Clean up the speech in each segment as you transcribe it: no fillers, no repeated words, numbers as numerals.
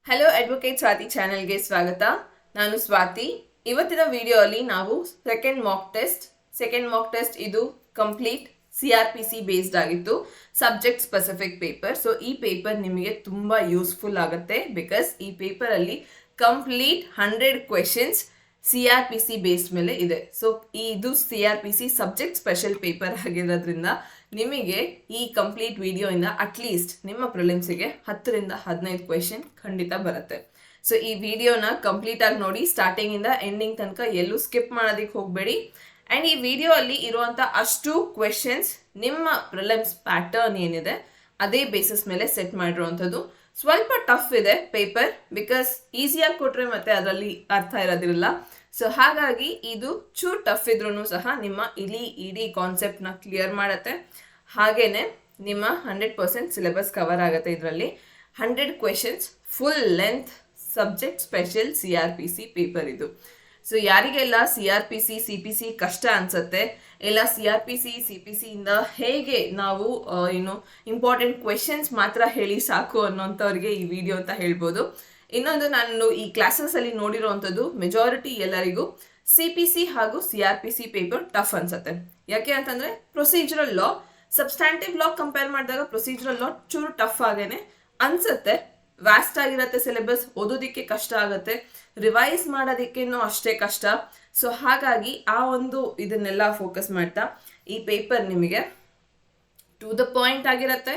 Hello advocate Swati ಚಾನೆಲ್ಗೆ ಸ್ವಾಗತ. ನಾನು ಸ್ವಾತಿ. ಇವತ್ತಿನ ವಿಡಿಯೋ ಅಲ್ಲಿ ನಾವು ಸೆಕೆಂಡ್ ಮಾಕ್ ಟೆಸ್ಟ್ ಇದು ಕಂಪ್ಲೀಟ್ CrPC ಬೇಸ್ಡ್ ಆಗಿತ್ತು, ಸಬ್ಜೆಕ್ಟ್ ಸ್ಪೆಸಿಫಿಕ್ ಪೇಪರ್. ಸೊ ಈ ಪೇಪರ್ ನಿಮಗೆ ತುಂಬಾ ಯೂಸ್ಫುಲ್ ಆಗುತ್ತೆ ಬಿಕಾಸ್ ಈ ಪೇಪರ್ ಅಲ್ಲಿ ಕಂಪ್ಲೀಟ್ 100 ಕ್ವೆಶನ್ಸ್ CrPC ಬೇಸ್ಡ್ ಮೇಲೆ ಇದೆ. ಸೊ ಇದು CrPC ಸಬ್ಜೆಕ್ಟ್ ಸ್ಪೆಷಲ್ ಪೇಪರ್ ಆಗಿರೋದ್ರಿಂದ ನಿಮಗೆ ಈ ಕಂಪ್ಲೀಟ್ ವಿಡಿಯೋ ಇಂದ ಅಟ್ಲೀಸ್ಟ್ ನಿಮ್ಮ ಪ್ರಿಲಿಮ್ಸ್ಗೆ 10 ರಿಂದ 15 ಕ್ವೆಶನ್ ಖಂಡಿತ ಬರುತ್ತೆ. ಸೊ ಈ ವಿಡಿಯೋನ ಕಂಪ್ಲೀಟ್ ಆಗಿ ನೋಡಿ, ಸ್ಟಾರ್ಟಿಂಗ್ ಇಂದ ಎಂಡಿಂಗ್ ತನಕ ಎಲ್ಲೂ ಸ್ಕಿಪ್ ಮಾಡೋದಕ್ಕೆ ಹೋಗಬೇಡಿ. ಅಂಡ್ ಈ ವಿಡಿಯೋ ಅಲ್ಲಿ ಇರುವಂತ ಅಷ್ಟು ಕ್ವೆಶನ್ಸ್ ನಿಮ್ಮ ಪ್ರಿಲಿಮ್ಸ್ ಪ್ಯಾಟರ್ನ್ ಏನಿದೆ ಅದೇ ಬೇಸಿಸ್ ಮೇಲೆ ಸೆಟ್ ಮಾಡಿರುವಂಥದ್ದು. ಸ್ವಲ್ಪ ಟಫ್ ಇದೆ ಪೇಪರ್ ಬಿಕಾಸ್ ಈಸಿಯಾಗಿ ಕೊಟ್ರೆ ಮತ್ತೆ ಅದರಲ್ಲಿ ಅರ್ಥ ಇರೋದಿಲ್ಲ. ಸೊ ಹಾಗಾಗಿ ಇದು ಚೂರ್ ಟಫ್ ಇದ್ರೂ ಸಹ ನಿಮ್ಮ ಇಡೀ ಕಾನ್ಸೆಪ್ಟ್ನ ಕ್ಲಿಯರ್ ಮಾಡುತ್ತೆ. ಹಾಗೇನೆ ನಿಮ್ಮ 100% ಸಿಲೆಬಸ್ ಕವರ್ ಆಗುತ್ತೆ. ಇದರಲ್ಲಿ 100 questions full length subject special CrPC paper ಇದು. ಸೊ ಯಾರಿಗೆಲ್ಲ CrPC CPC ಕಷ್ಟ ಅನ್ಸುತ್ತೆ, ಇಲ್ಲ CrPC CPC ಇಂದ ಹೇಗೆ ನಾವು ಇಂಪಾರ್ಟೆಂಟ್ ಕ್ವೆಶನ್ಸ್ ಮಾತ್ರ ಹೇಳಿ ಸಾಕು ಅನ್ನೋಂಥವ್ರಿಗೆ ಈ ವಿಡಿಯೋ ಅಂತ ಹೇಳ್ಬೋದು. ಇನ್ನೊಂದು, ನಾನು ಈ ಕ್ಲಾಸಸ್ ಅಲ್ಲಿ ನೋಡಿರೋವಂಥದ್ದು ಮೆಜಾರಿಟಿ ಎಲ್ಲರಿಗೂ CPC ಹಾಗೂ CrPC ಪೇಪರ್ ಟಫ್ ಅನ್ಸುತ್ತೆ. ಯಾಕೆ ಅಂತಂದ್ರೆ ಪ್ರೊಸೀಜರಲ್ ಲಾ ಸಬ್ಸ್ಟ್ಯಾಂಟಿವ್ ಲಾ ಕಂಪೇರ್ ಮಾಡಿದಾಗ ಪ್ರೊಸೀಜರಲ್ ಲಾ ಚೂರು ಟಫ್ ಆಗೇನೆ ಅನ್ಸುತ್ತೆ. ವ್ಯಾಸ್ಟ್ ಆಗಿರತ್ತೆ ಸಿಲೆಬಸ್, ಓದೋದಿಕ್ಕೆ ಕಷ್ಟ ಆಗುತ್ತೆ, ರಿವೈಸ್ ಮಾಡೋದಿಕ್ಕೇನೋ ಅಷ್ಟೇ ಕಷ್ಟ. ಸೊ ಹಾಗಾಗಿ ಆ ಒಂದು ಇದನ್ನೆಲ್ಲ ಫೋಕಸ್ ಮಾಡ್ತಾ ಈ ಪೇಪರ್ ನಿಮಗೆ ಟು ದ ಪಾಯಿಂಟ್ ಆಗಿರತ್ತೆ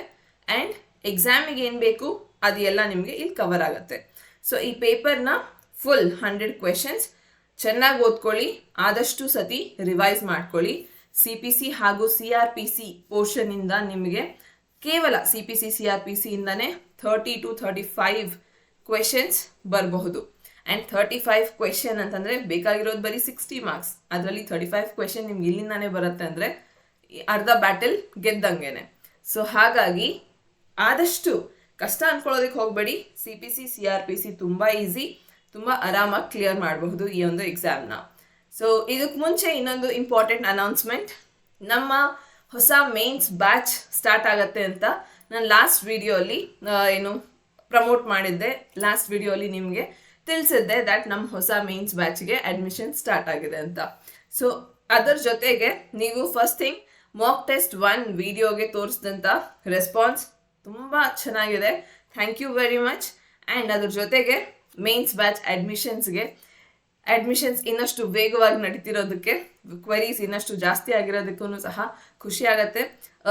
ಆ್ಯಂಡ್ ಎಕ್ಸಾಮಿಗೆ ಏನು ಬೇಕು ಅದು ಎಲ್ಲ ನಿಮಗೆ ಇಲ್ಲಿ ಕವರ್ ಆಗುತ್ತೆ. ಸೊ ಈ ಪೇಪರ್ನ ಫುಲ್ 100 ಕ್ವೆಶನ್ಸ್ ಚೆನ್ನಾಗಿ ಓದ್ಕೊಳ್ಳಿ, ಆದಷ್ಟು ಸತಿ ರಿವೈಸ್ ಮಾಡ್ಕೊಳ್ಳಿ. CPC ಹಾಗೂ CrPC ಪೋರ್ಷನಿಂದ ನಿಮಗೆ ಕೇವಲ CPC CrPC ಇಂದಾನೆ 30 to 35 ಕ್ವೆಶನ್ಸ್ ಬರಬಹುದು. ಆ್ಯಂಡ್ 35 ಕ್ವೆಶನ್ ಅಂತಂದರೆ ಬೇಕಾಗಿರೋದು ಬರೀ 60 ಮಾರ್ಕ್ಸ್. ಅದರಲ್ಲಿ 35 ಕ್ವೆಶನ್ ನಿಮ್ಗೆ ಇಲ್ಲಿಂದಾನೇ ಬರುತ್ತೆ ಅಂದರೆ ಅರ್ಧ ಬ್ಯಾಟಲ್ ಗೆದ್ದಂಗೆನೆ. ಸೊ ಹಾಗಾಗಿ ಆದಷ್ಟು ಕಷ್ಟ ಅನ್ಕೊಳ್ಳೋದಕ್ಕೆ ಹೋಗಬೇಡಿ. CPC CrPC ತುಂಬ ಈಸಿ, ತುಂಬ ಆರಾಮಾಗಿ ಕ್ಲಿಯರ್ ಮಾಡಬಹುದು ಈ ಒಂದು ಎಕ್ಸಾಮ್ನ. ಸೊ ಇದಕ್ಕೆ ಮುಂಚೆ ಇನ್ನೊಂದು ಇಂಪಾರ್ಟೆಂಟ್ ಅನೌನ್ಸ್ಮೆಂಟ್, ನಮ್ಮ ಹೊಸ ಮೇನ್ಸ್ ಬ್ಯಾಚ್ ಸ್ಟಾರ್ಟ್ ಆಗುತ್ತೆ ಅಂತ ನಾನು ಲಾಸ್ಟ್ ವಿಡಿಯೋ ಅಲ್ಲಿ ಪ್ರಮೋಟ್ ಮಾಡಿದ್ದೆ. ಲಾಸ್ಟ್ ವಿಡಿಯೋ ಅಲ್ಲಿ ನಿಮಗೆ ತಿಳಿಸಿದ್ದೆ ದಟ್ ನಮ್ಮ ಹೊಸ ಮೇನ್ಸ್ ಬ್ಯಾಚ್ಗೆ ಅಡ್ಮಿಷನ್ ಸ್ಟಾರ್ಟ್ ಆಗಿದೆ ಅಂತ. ಸೊ ಅದರ ಜೊತೆಗೆ ನೀವು ಫಸ್ಟ್ ಥಿಂಗ್ ಮಾಕ್ ಟೆಸ್ಟ್ 1 ವಿಡಿಯೋಗೆ ತೋರಿಸಿದಂಥ ರೆಸ್ಪಾನ್ಸ್ ತುಂಬ ಚೆನ್ನಾಗಿದೆ, thank you very much. And ಅದ್ರ ಜೊತೆಗೆ ಮೇನ್ಸ್ ಬ್ಯಾಚ್ ಅಡ್ಮಿಷನ್ಸ್ ಇನ್ನಷ್ಟು ವೇಗವಾಗಿ ನಡೀತಿರೋದಕ್ಕೆ, ಕ್ವೆರೀಸ್ ಇನ್ನಷ್ಟು ಜಾಸ್ತಿ ಆಗಿರೋದಕ್ಕೂ ಸಹ ಖುಷಿ ಆಗುತ್ತೆ.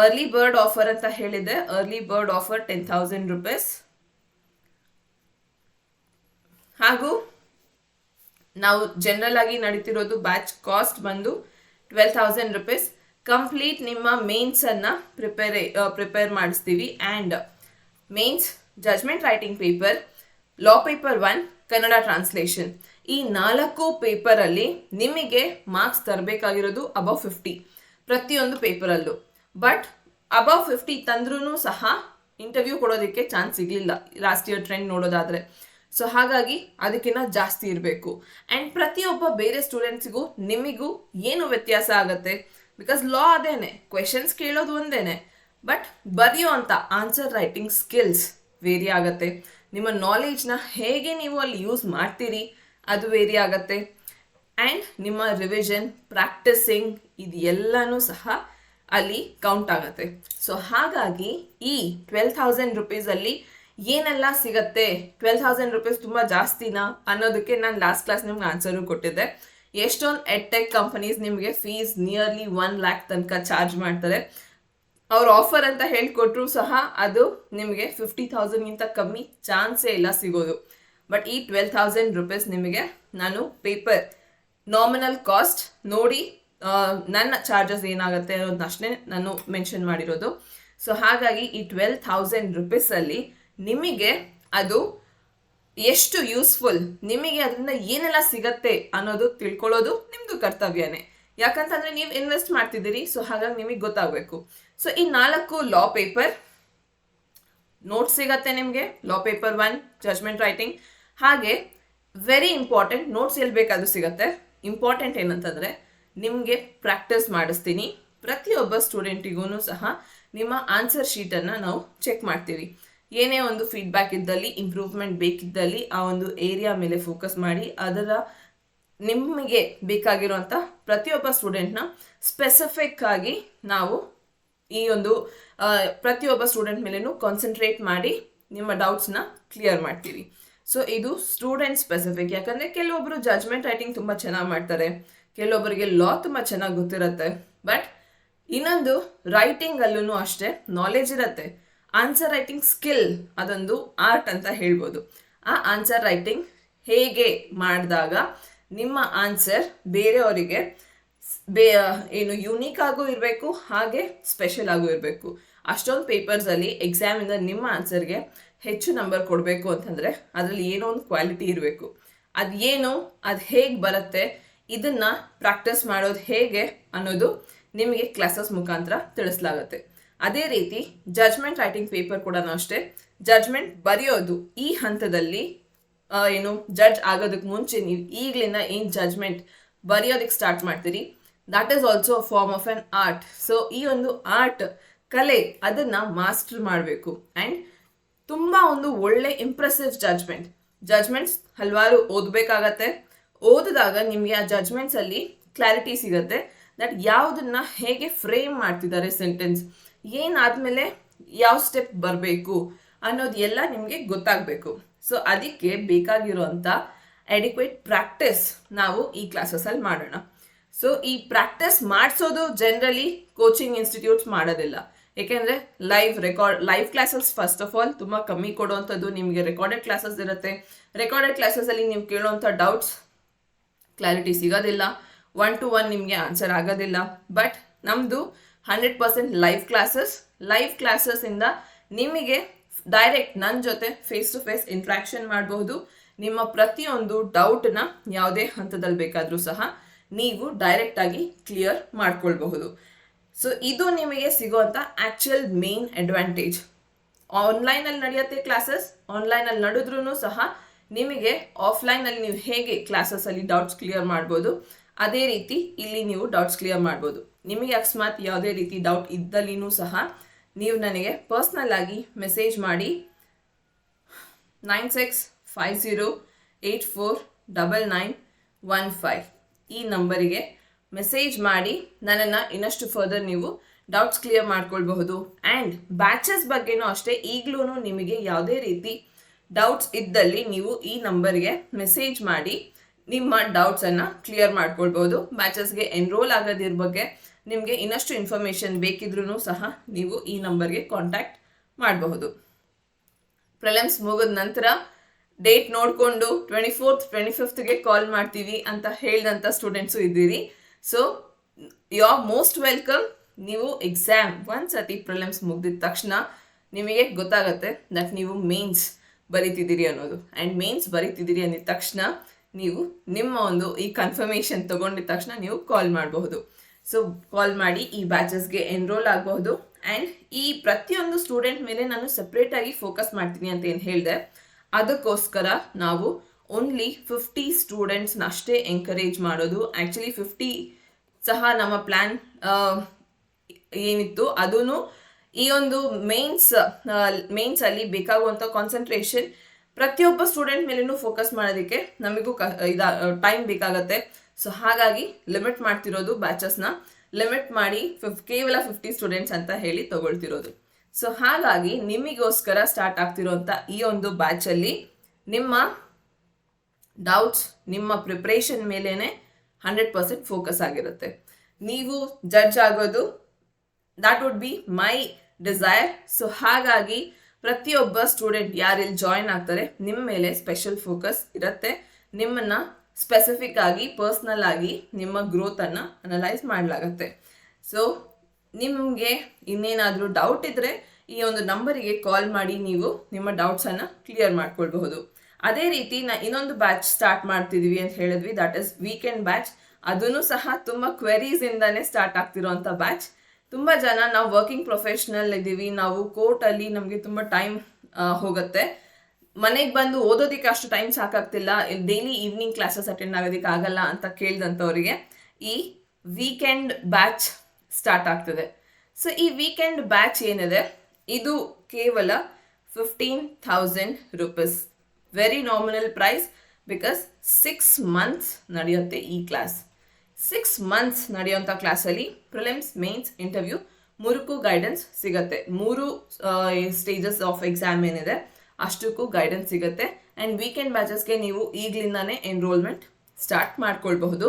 ಅರ್ಲಿ ಬರ್ಡ್ ಆಫರ್ ಅಂತ ಹೇಳಿದೆ, ಅರ್ಲಿ ಬರ್ಡ್ ಆಫರ್ 10,000 ರೂಪೀಸ್. ಹಾಗೂ ನಾವು ಜನರಲ್ ಆಗಿ ನಡೀತಿರೋದು ಬ್ಯಾಚ್ ಕಾಸ್ಟ್ ಬಂದು 12,000 ರೂಪೀಸ್. ಕಂಪ್ಲೀಟ್ ನಿಮ್ಮ ಮೇನ್ಸನ್ನು ಪ್ರಿಪೇರ್ ಮಾಡಿಸ್ತೀವಿ. And mains judgment writing paper, law paper 1, Kannada translation, ಈ 4 ಪೇಪರಲ್ಲಿ ನಿಮಗೆ ಮಾರ್ಕ್ಸ್ ತರಬೇಕಾಗಿರೋದು ಅಬವ್ 50 ಪ್ರತಿಯೊಂದು ಪೇಪರಲ್ಲೂ. ಬಟ್ ಅಬವ್ 50 ತಂದ್ರೂ ಸಹ ಇಂಟರ್ವ್ಯೂ ಕೊಡೋದಕ್ಕೆ ಚಾನ್ಸ್ ಸಿಗಲಿಲ್ಲ ಲಾಸ್ಟ್ ಇಯರ್ ಟ್ರೆಂಡ್ ನೋಡೋದಾದರೆ. ಸೊ ಹಾಗಾಗಿ ಅದಕ್ಕಿಂತ ಜಾಸ್ತಿ ಇರಬೇಕು. ಆ್ಯಂಡ್ ಪ್ರತಿಯೊಬ್ಬ ಬೇರೆ ಸ್ಟೂಡೆಂಟ್ಸಿಗೂ ನಿಮಗೂ ಏನು ವ್ಯತ್ಯಾಸ ಆಗುತ್ತೆ, ಬಿಕಾಸ್ ಲಾ ಅದೇನೆ, ಕ್ವೆಶನ್ಸ್ ಕೇಳೋದು ಒಂದೇನೆ, ಬಟ್ ಬರೆಯೋ ಅಂತ ಆನ್ಸರ್ ರೈಟಿಂಗ್ ಸ್ಕಿಲ್ಸ್ ವೇರಿ ಆಗುತ್ತೆ. ನಿಮ್ಮ ನಾಲೆಜ್ನ ಹೇಗೆ ನೀವು ಅಲ್ಲಿ ಯೂಸ್ ಮಾಡ್ತೀರಿ ಅದು ವೇರಿ ಆಗುತ್ತೆ. ಆ್ಯಂಡ್ ನಿಮ್ಮ ರಿವಿಷನ್, ಪ್ರಾಕ್ಟಿಸಿಂಗ್ ಇದು ಎಲ್ಲನೂ ಸಹ ಅಲ್ಲಿ ಕೌಂಟ್ ಆಗುತ್ತೆ. ಸೊ ಹಾಗಾಗಿ ಈ 12,000 ರೂಪೀಸಲ್ಲಿ ಏನೆಲ್ಲ ಸಿಗತ್ತೆ, 12,000 ರೂಪೀಸ್ ತುಂಬ ಜಾಸ್ತಿನಾ ಅನ್ನೋದಕ್ಕೆ ನಾನು ಲಾಸ್ಟ್ ಕ್ಲಾಸ್ ನಿಮ್ಗೆ ಆನ್ಸರು ಕೊಟ್ಟಿದ್ದೆ. ಎಷ್ಟೊಂದು ಎಡ್ಟೆಕ್ ಕಂಪನೀಸ್ ನಿಮಗೆ ಫೀಸ್ ನಿಯರ್ಲಿ 1 lakh ತನಕ ಚಾರ್ಜ್ ಮಾಡ್ತಾರೆ. ಅವ್ರ ಆಫರ್ ಅಂತ ಹೇಳ್ಕೊಟ್ರು ಸಹ ಅದು ನಿಮಗೆ 50,000ಗಿಂತ ಕಮ್ಮಿ ಚಾನ್ಸೇ ಇಲ್ಲ ಸಿಗೋದು. ಬಟ್ ಈ 12,000 ರೂಪೀಸ್ ನಿಮಗೆ ನಾನು ಪೇಪರ್ ನಾಮಿನಲ್ ಕಾಸ್ಟ್ ನೋಡಿ ನನ್ನ ಚಾರ್ಜಸ್ ಏನಾಗುತ್ತೆ ಅನ್ನೋದನ್ನಷ್ಟೇ ನಾನು ಮೆನ್ಷನ್ ಮಾಡಿರೋದು. ಸೊ ಹಾಗಾಗಿ ಈ 12,000 ರೂಪೀಸಲ್ಲಿ ನಿಮಗೆ ಅದು ಎಷ್ಟು ಯೂಸ್ಫುಲ್, ನಿಮಗೆ ಅದರಿಂದ ಏನೆಲ್ಲ ಸಿಗತ್ತೆ ಅನ್ನೋದು ತಿಳ್ಕೊಳ್ಳೋದು ನಿಮ್ಮದು ಕರ್ತವ್ಯನೇ. ಯಾಕಂತಂದರೆ ನೀವು ಇನ್ವೆಸ್ಟ್ ಮಾಡ್ತಿದ್ದೀರಿ, ಸೊ ಹಾಗಾಗಿ ನಿಮಗೆ ಗೊತ್ತಾಗಬೇಕು. ಸೊ ಈ 4 ಲಾ ಪೇಪರ್ ನೋಟ್ಸ್ ಸಿಗತ್ತೆ ನಿಮಗೆ, ಲಾ ಪೇಪರ್ 1 ಜಜ್ಮೆಂಟ್ ರೈಟಿಂಗ್. ಹಾಗೆ ವೆರಿ ಇಂಪಾರ್ಟೆಂಟ್, ನೋಟ್ಸ್ ಎಲ್ಲಿ ಬೇಕಾದರೂ ಸಿಗತ್ತೆ. ಇಂಪಾರ್ಟೆಂಟ್ ಏನಂತಂದರೆ ನಿಮಗೆ ಪ್ರಾಕ್ಟೀಸ್ ಮಾಡಿಸ್ತೀನಿ. ಪ್ರತಿಯೊಬ್ಬ ಸ್ಟೂಡೆಂಟಿಗೂ ಸಹ ನಿಮ್ಮ ಆನ್ಸರ್ ಶೀಟನ್ನು ನಾವು ಚೆಕ್ ಮಾಡ್ತೀವಿ. ಏನೇ ಒಂದು ಫೀಡ್ಬ್ಯಾಕ್ ಇದ್ದಲ್ಲಿ, ಇಂಪ್ರೂವ್ಮೆಂಟ್ ಬೇಕಿದ್ದಲ್ಲಿ ಆ ಒಂದು ಏರಿಯಾ ಮೇಲೆ ಫೋಕಸ್ ಮಾಡಿ ಅದರ ನಿಮಗೆ ಬೇಕಾಗಿರುವಂಥ ಪ್ರತಿಯೊಬ್ಬ ಸ್ಟೂಡೆಂಟ್ನ ಸ್ಪೆಸಿಫಿಕ್ ಆಗಿ ನಾವು ಈ ಒಂದು ಪ್ರತಿಯೊಬ್ಬ ಸ್ಟೂಡೆಂಟ್ ಮೇಲೇನು ಕಾನ್ಸಂಟ್ರೇಟ್ ಮಾಡಿ ನಿಮ್ಮ ಡೌಟ್ಸ್ನ ಕ್ಲಿಯರ್ ಮಾಡ್ತೀವಿ. ಸೊ ಇದು ಸ್ಟೂಡೆಂಟ್ ಸ್ಪೆಸಿಫಿಕ್. ಯಾಕಂದರೆ ಕೆಲವೊಬ್ಬರು ಜಜ್ಮೆಂಟ್ ರೈಟಿಂಗ್ ತುಂಬ ಚೆನ್ನಾಗಿ ಮಾಡ್ತಾರೆ, ಕೆಲವೊಬ್ಬರಿಗೆ ಲಾ ತುಂಬ ಚೆನ್ನಾಗಿ ಗೊತ್ತಿರುತ್ತೆ. ಬಟ್ ಇನ್ನೊಂದು ರೈಟಿಂಗಲ್ಲೂ ಅಷ್ಟೇ ನಾಲೆಜ್ ಇರುತ್ತೆ. ಆನ್ಸರ್ ರೈಟಿಂಗ್ ಸ್ಕಿಲ್ ಅದೊಂದು ಆರ್ಟ್ ಅಂತ ಹೇಳ್ಬೋದು. ಆ ಆನ್ಸರ್ ರೈಟಿಂಗ್ ಹೇಗೆ ಮಾಡಿದಾಗ ನಿಮ್ಮ ಆನ್ಸರ್ ಬೇರೆಯವರಿಗೆ ಏನು ಯುನೀಕ್ ಆಗೂ ಇರಬೇಕು, ಹಾಗೆ ಸ್ಪೆಷಲ್ ಆಗೂ ಇರಬೇಕು. ಅಷ್ಟೊಂದು ಪೇಪರ್ಸಲ್ಲಿ ಎಕ್ಸಾಮಿಂದ ನಿಮ್ಮ ಆನ್ಸರ್ಗೆ ಹೆಚ್ಚು ನಂಬರ್ ಕೊಡಬೇಕು ಅಂತಂದರೆ ಅದರಲ್ಲಿ ಏನೋ ಒಂದು ಕ್ವಾಲಿಟಿ ಇರಬೇಕು. ಅದು ಏನು, ಅದು ಹೇಗೆ ಬರುತ್ತೆ, ಇದನ್ನು ಪ್ರಾಕ್ಟೀಸ್ ಮಾಡೋದು ಹೇಗೆ ಅನ್ನೋದು ನಿಮಗೆ ಕ್ಲಾಸಸ್ ಮುಖಾಂತರ ತಿಳಿಸಲಾಗುತ್ತೆ. ಅದೇ ರೀತಿ ಜಜ್ಮೆಂಟ್ ರೈಟಿಂಗ್ ಪೇಪರ್ ಕೂಡ ಅಷ್ಟೇ. ಜಜ್ಮೆಂಟ್ ಬರೆಯೋದು ಈ ಹಂತದಲ್ಲಿ ಏನು ಜಡ್ಜ್ ಆಗೋದಕ್ಕೆ ಮುಂಚೆ ನೀವು ಈಗಲಿಂದ ಏನು ಜಜ್ಮೆಂಟ್ ಬರೆಯೋದಕ್ಕೆ ಸ್ಟಾರ್ಟ್ ಮಾಡ್ತೀರಿ, that is also a form of an art. So ಈ ಒಂದು ಆರ್ಟ್ ಕಲೆ ಅದನ್ನು ಮಾಸ್ಟರ್ ಮಾಡಬೇಕು. ಆ್ಯಂಡ್ ತುಂಬ ಒಂದು ಒಳ್ಳೆ ಇಂಪ್ರೆಸಿವ್ ಜಜ್ಮೆಂಟ್ಸ್ ಹಲವಾರು ಓದಬೇಕಾಗತ್ತೆ. ಓದಿದಾಗ ನಿಮಗೆ ಆ ಜಜ್ಮೆಂಟ್ಸಲ್ಲಿ ಕ್ಲಾರಿಟಿ ಸಿಗುತ್ತೆ ದಟ್ ಯಾವುದನ್ನ ಹೇಗೆ ಫ್ರೇಮ್ ಮಾಡ್ತಿದ್ದಾರೆ, ಸೆಂಟೆನ್ಸ್ ಏನಾದಮೇಲೆ ಯಾವ ಸ್ಟೆಪ್ ಬರಬೇಕು ಅನ್ನೋದು ಎಲ್ಲ ನಿಮಗೆ ಗೊತ್ತಾಗಬೇಕು. ಸೊ ಅದಕ್ಕೆ ಬೇಕಾಗಿರುವಂಥ ಅಡಿಕ್ವೇಟ್ ಪ್ರಾಕ್ಟೀಸ್ ನಾವು ಈ ಕ್ಲಾಸಸ್ಸಲ್ಲಿ ಮಾಡೋಣ. ಸೊ ಈ ಪ್ರಾಕ್ಟೀಸ್ ಮಾಡಿಸೋದು ಜನರಲಿ ಕೋಚಿಂಗ್ ಇನ್ಸ್ಟಿಟ್ಯೂಟ್ಸ್ ಮಾಡೋದಿಲ್ಲ. ಏಕೆಂದರೆ live classes first of all ತುಂಬ ಕಮ್ಮಿ ಕೊಡುವಂಥದ್ದು. ನಿಮಗೆ ರೆಕಾರ್ಡೆಡ್ ಕ್ಲಾಸಸ್ ಇರುತ್ತೆ. ರೆಕಾರ್ಡೆಡ್ ಕ್ಲಾಸಸಲ್ಲಿ ನೀವು ಕೇಳುವಂಥ ಡೌಟ್ಸ್ ಕ್ಲಾರಿಟಿ ಸಿಗೋದಿಲ್ಲ, 1-to-1 ನಿಮಗೆ ಆನ್ಸರ್ ಆಗೋದಿಲ್ಲ. ಬಟ್ ನಮ್ಮದು 100% ಲೈವ್ ಕ್ಲಾಸಸ್ಸಿಂದ ನಿಮಗೆ ಡೈರೆಕ್ಟ್ ನನ್ನ ಜೊತೆ ಫೇಸ್ ಟು ಫೇಸ್ ಇಂಟ್ರಾಕ್ಷನ್ ಮಾಡಬಹುದು. ನಿಮ್ಮ ಪ್ರತಿಯೊಂದು ಡೌಟ್ನ ಯಾವುದೇ ಹಂತದಲ್ಲಿ ಬೇಕಾದರೂ ಸಹ ನೀವು ಡೈರೆಕ್ಟಾಗಿ ಕ್ಲಿಯರ್ ಮಾಡ್ಕೊಳ್ಬಹುದು. ಸೊ ಇದು ನಿಮಗೆ ಸಿಗುವಂಥ ಆ್ಯಕ್ಚುಯಲ್ ಮೇನ್ ಅಡ್ವಾಂಟೇಜ್. ಆನ್ಲೈನಲ್ಲಿ ನಡೆಯುತ್ತೆ ಕ್ಲಾಸಸ್, ಆನ್ಲೈನಲ್ಲಿ ನಡೆದ್ರೂ ಸಹ ನಿಮಗೆ ಆಫ್ಲೈನಲ್ಲಿ ನೀವು ಹೇಗೆ ಕ್ಲಾಸಸ್ಸಲ್ಲಿ ಡೌಟ್ಸ್ ಕ್ಲಿಯರ್ ಮಾಡ್ಬೋದು, ಅದೇ ರೀತಿ ಇಲ್ಲಿ ನೀವು ಡೌಟ್ಸ್ ಕ್ಲಿಯರ್ ಮಾಡ್ಬೋದು. ನಿಮಗೆ ಅಕಸ್ಮಾತ್ ಯಾವುದೇ ರೀತಿ ಡೌಟ್ ಇದ್ದಲ್ಲಿನೂ ಸಹ ನೀವು ನನಗೆ ಪರ್ಸ್ನಲ್ ಆಗಿ ಮೆಸೇಜ್ ಮಾಡಿ 9650849915 ಈ ನಂಬರಿಗೆ ಮೆಸೇಜ್ ಮಾಡಿ ನನ್ನನ್ನು ಇನ್ನಷ್ಟು ಫರ್ದರ್ ನೀವು ಡೌಟ್ಸ್ ಕ್ಲಿಯರ್ ಮಾಡ್ಕೊಳ್ಬಹುದು. ಆ್ಯಂಡ್ ಬ್ಯಾಚಸ್ ಬಗ್ಗೆನೂ ಅಷ್ಟೇ, ಈಗಲೂ ನಿಮಗೆ ಯಾವುದೇ ರೀತಿ ಡೌಟ್ಸ್ ಇದ್ದಲ್ಲಿ ನೀವು ಈ ನಂಬರ್ಗೆ ಮೆಸೇಜ್ ಮಾಡಿ ನಿಮ್ಮ ಡೌಟ್ಸನ್ನು ಕ್ಲಿಯರ್ ಮಾಡ್ಕೊಳ್ಬೋದು. ಬ್ಯಾಚಸ್ಗೆ ಎನ್ರೋಲ್ ಆಗೋದ್ರ ಬಗ್ಗೆ ನಿಮಗೆ ಇನ್ನಷ್ಟು ಇನ್ಫಾರ್ಮೇಷನ್ ಬೇಕಿದ್ರೂ ಸಹ ನೀವು ಈ ನಂಬರ್ಗೆ ಕಾಂಟ್ಯಾಕ್ಟ್ ಮಾಡಬಹುದು. ಪ್ರಿಲಿಮ್ಸ್ ಮುಗಿದ ನಂತರ ಡೇಟ್ ನೋಡಿಕೊಂಡು 24th 25th ಕಾಲ್ ಮಾಡ್ತೀವಿ ಅಂತ ಹೇಳಿದಂಥ ಸ್ಟೂಡೆಂಟ್ಸು ಇದ್ದೀರಿ. So you are most welcome. ನೀವು ಎಕ್ಸಾಮ್ ಒಂದ್ಸತಿ ಪ್ರಿಲಿಮ್ಸ್ ಮುಗಿದ ತಕ್ಷಣ ನಿಮಗೆ ಗೊತ್ತಾಗುತ್ತೆ ದಟ್ ನೀವು ಮೇನ್ಸ್ ಬರೀತಿದ್ದೀರಿ ಅನ್ನೋದು. ಆ್ಯಂಡ್ ಮೇನ್ಸ್ ಬರೀತಿದ್ದೀರಿ ಅಂದಿದ ತಕ್ಷಣ ನೀವು ನಿಮ್ಮ ಒಂದು ಈ ಕನ್ಫರ್ಮೇಷನ್ ತೊಗೊಂಡಿದ ತಕ್ಷಣ ನೀವು ಕಾಲ್ ಮಾಡಬಹುದು. ಸೊ ಕಾಲ್ ಮಾಡಿ ಈ ಬ್ಯಾಚಸ್ಗೆ ಎನ್ರೋಲ್ ಆಗಬಹುದು. ಆ್ಯಂಡ್ ಈ ಪ್ರತಿಯೊಂದು ಸ್ಟೂಡೆಂಟ್ ಮೇಲೆ ನಾನು ಸಪ್ರೇಟಾಗಿ ಫೋಕಸ್ ಮಾಡ್ತೀನಿ ಅಂತ ಏನು ಹೇಳಿದೆ, ಅದಕ್ಕೋಸ್ಕರ ನಾವು ಓನ್ಲಿ 50 ಸ್ಟೂಡೆಂಟ್ಸ್ನ ಅಷ್ಟೇ ಎಂಕರೇಜ್ ಮಾಡೋದು. ಆ್ಯಕ್ಚುಲಿ 50 ಸಹ ನಮ್ಮ ಪ್ಲ್ಯಾನ್ ಏನಿತ್ತು ಅದೂ ಈ ಒಂದು ಮೇನ್ಸಲ್ಲಿ ಬೇಕಾಗುವಂಥ ಕಾನ್ಸಂಟ್ರೇಷನ್ ಪ್ರತಿಯೊಬ್ಬ ಸ್ಟೂಡೆಂಟ್ ಮೇಲೂ ಫೋಕಸ್ ಮಾಡೋದಕ್ಕೆ ನಮಗೂ ಟೈಮ್ ಬೇಕಾಗತ್ತೆ. ಸೊ ಹಾಗಾಗಿ ಲಿಮಿಟ್ ಮಾಡ್ತಿರೋದು, ಬ್ಯಾಚಸ್ನ ಲಿಮಿಟ್ ಮಾಡಿ ಕೇವಲ 50 ಸ್ಟೂಡೆಂಟ್ಸ್ ಅಂತ ಹೇಳಿ ತಗೊಳ್ತಿರೋದು. ಸೊ ಹಾಗಾಗಿ ನಿಮಗೋಸ್ಕರ ಸ್ಟಾರ್ಟ್ ಆಗ್ತಿರೋಂಥ ಈ ಒಂದು ಬ್ಯಾಚಲ್ಲಿ ನಿಮ್ಮ ಡೌಟ್ಸ್, ನಿಮ್ಮ ಪ್ರಿಪ್ರೇಷನ್ ಮೇಲೇ 100% ಫೋಕಸ್ ಆಗಿರುತ್ತೆ. ನೀವು ಜಡ್ಜ್ ಆಗೋದು that would be my desire. So ಹಾಗಾಗಿ ಪ್ರತಿಯೊಬ್ಬ ಸ್ಟೂಡೆಂಟ್ ಯಾರಿಲ್ಲಿ ಜಾಯಿನ್ ಆಗ್ತಾರೆ ನಿಮ್ಮ ಮೇಲೆ ಸ್ಪೆಷಲ್ ಫೋಕಸ್ ಇರುತ್ತೆ. ನಿಮ್ಮನ್ನು ಸ್ಪೆಸಿಫಿಕ್ ಆಗಿ ಪರ್ಸ್ನಲ್ ಆಗಿ ನಿಮ್ಮ ಗ್ರೋತನ್ನು ಅನಲೈಸ್ ಮಾಡಲಾಗತ್ತೆ. ಸೊ ನಿಮಗೆ ಇನ್ನೇನಾದರೂ ಡೌಟ್ ಇದ್ದರೆ ಈ ಒಂದು ನಂಬರಿಗೆ ಕಾಲ್ ಮಾಡಿ ನೀವು ನಿಮ್ಮ ಡೌಟ್ಸನ್ನು ಕ್ಲಿಯರ್ ಮಾಡ್ಕೊಳ್ಬಹುದು. ಅದೇ ರೀತಿ ಇನ್ನೊಂದು ಬ್ಯಾಚ್ ಸ್ಟಾರ್ಟ್ ಮಾಡ್ತಿದ್ದೀವಿ ಅಂತ ಹೇಳಿದ್ವಿ, ದಟ್ ಇಸ್ ವೀಕೆಂಡ್ ಬ್ಯಾಚ್. ಅದೂ ಸಹ ತುಂಬ ಕ್ವೆರೀಸಿಂದನೇ ಸ್ಟಾರ್ಟ್ ಆಗ್ತಿರೋಂಥ ಬ್ಯಾಚ್. ತುಂಬ ಜನ ನಾವು ವರ್ಕಿಂಗ್ ಪ್ರೊಫೆಷ್ನಲ್ ಇದ್ದೀವಿ, ನಾವು ಕೋರ್ಟಲ್ಲಿ ನಮಗೆ ತುಂಬ ಟೈಮ್ ಹೋಗುತ್ತೆ, ಮನೆಗೆ ಬಂದು ಓದೋದಕ್ಕೆ ಅಷ್ಟು ಟೈಮ್ ಸಾಕಾಗ್ತಿಲ್ಲ, ಡೈಲಿ ಈವ್ನಿಂಗ್ ಕ್ಲಾಸಸ್ ಅಟೆಂಡ್ ಆಗೋದಕ್ಕೆ ಆಗಲ್ಲ ಅಂತ ಕೇಳಿದಂಥವರಿಗೆ ಈ ವೀಕೆಂಡ್ ಬ್ಯಾಚ್ ಸ್ಟಾರ್ಟ್ ಆಗ್ತದೆ. ಸೊ ಈ ವೀಕೆಂಡ್ ಬ್ಯಾಚ್ ಏನಿದೆ ಇದು ಕೇವಲ 15,000 rupees. Very nominal price because 6 months ನಡೆಯುತ್ತೆ ಈ ಕ್ಲಾಸ್. 6 months ನಡೆಯುವಂಥ ಕ್ಲಾಸಲ್ಲಿ ಪ್ರಿಲಿಮ್ಸ್ ಮೇನ್ಸ್ ಇಂಟರ್ವ್ಯೂ ಮೂರಕ್ಕೂ ಗೈಡೆನ್ಸ್ ಸಿಗುತ್ತೆ. 3 ಸ್ಟೇಜಸ್ ಆಫ್ ಎಕ್ಸಾಮ್ ಏನಿದೆ ಅಷ್ಟಕ್ಕೂ ಗೈಡೆನ್ಸ್ ಸಿಗುತ್ತೆ. ಆ್ಯಂಡ್ ವೀಕೆಂಡ್ ಬ್ಯಾಚಸ್ಗೆ ನೀವು ಈಗಲಿಂದಾನೇ ಎನ್ರೋಲ್ಮೆಂಟ್ ಸ್ಟಾರ್ಟ್ ಮಾಡ್ಕೊಳ್ಬಹುದು,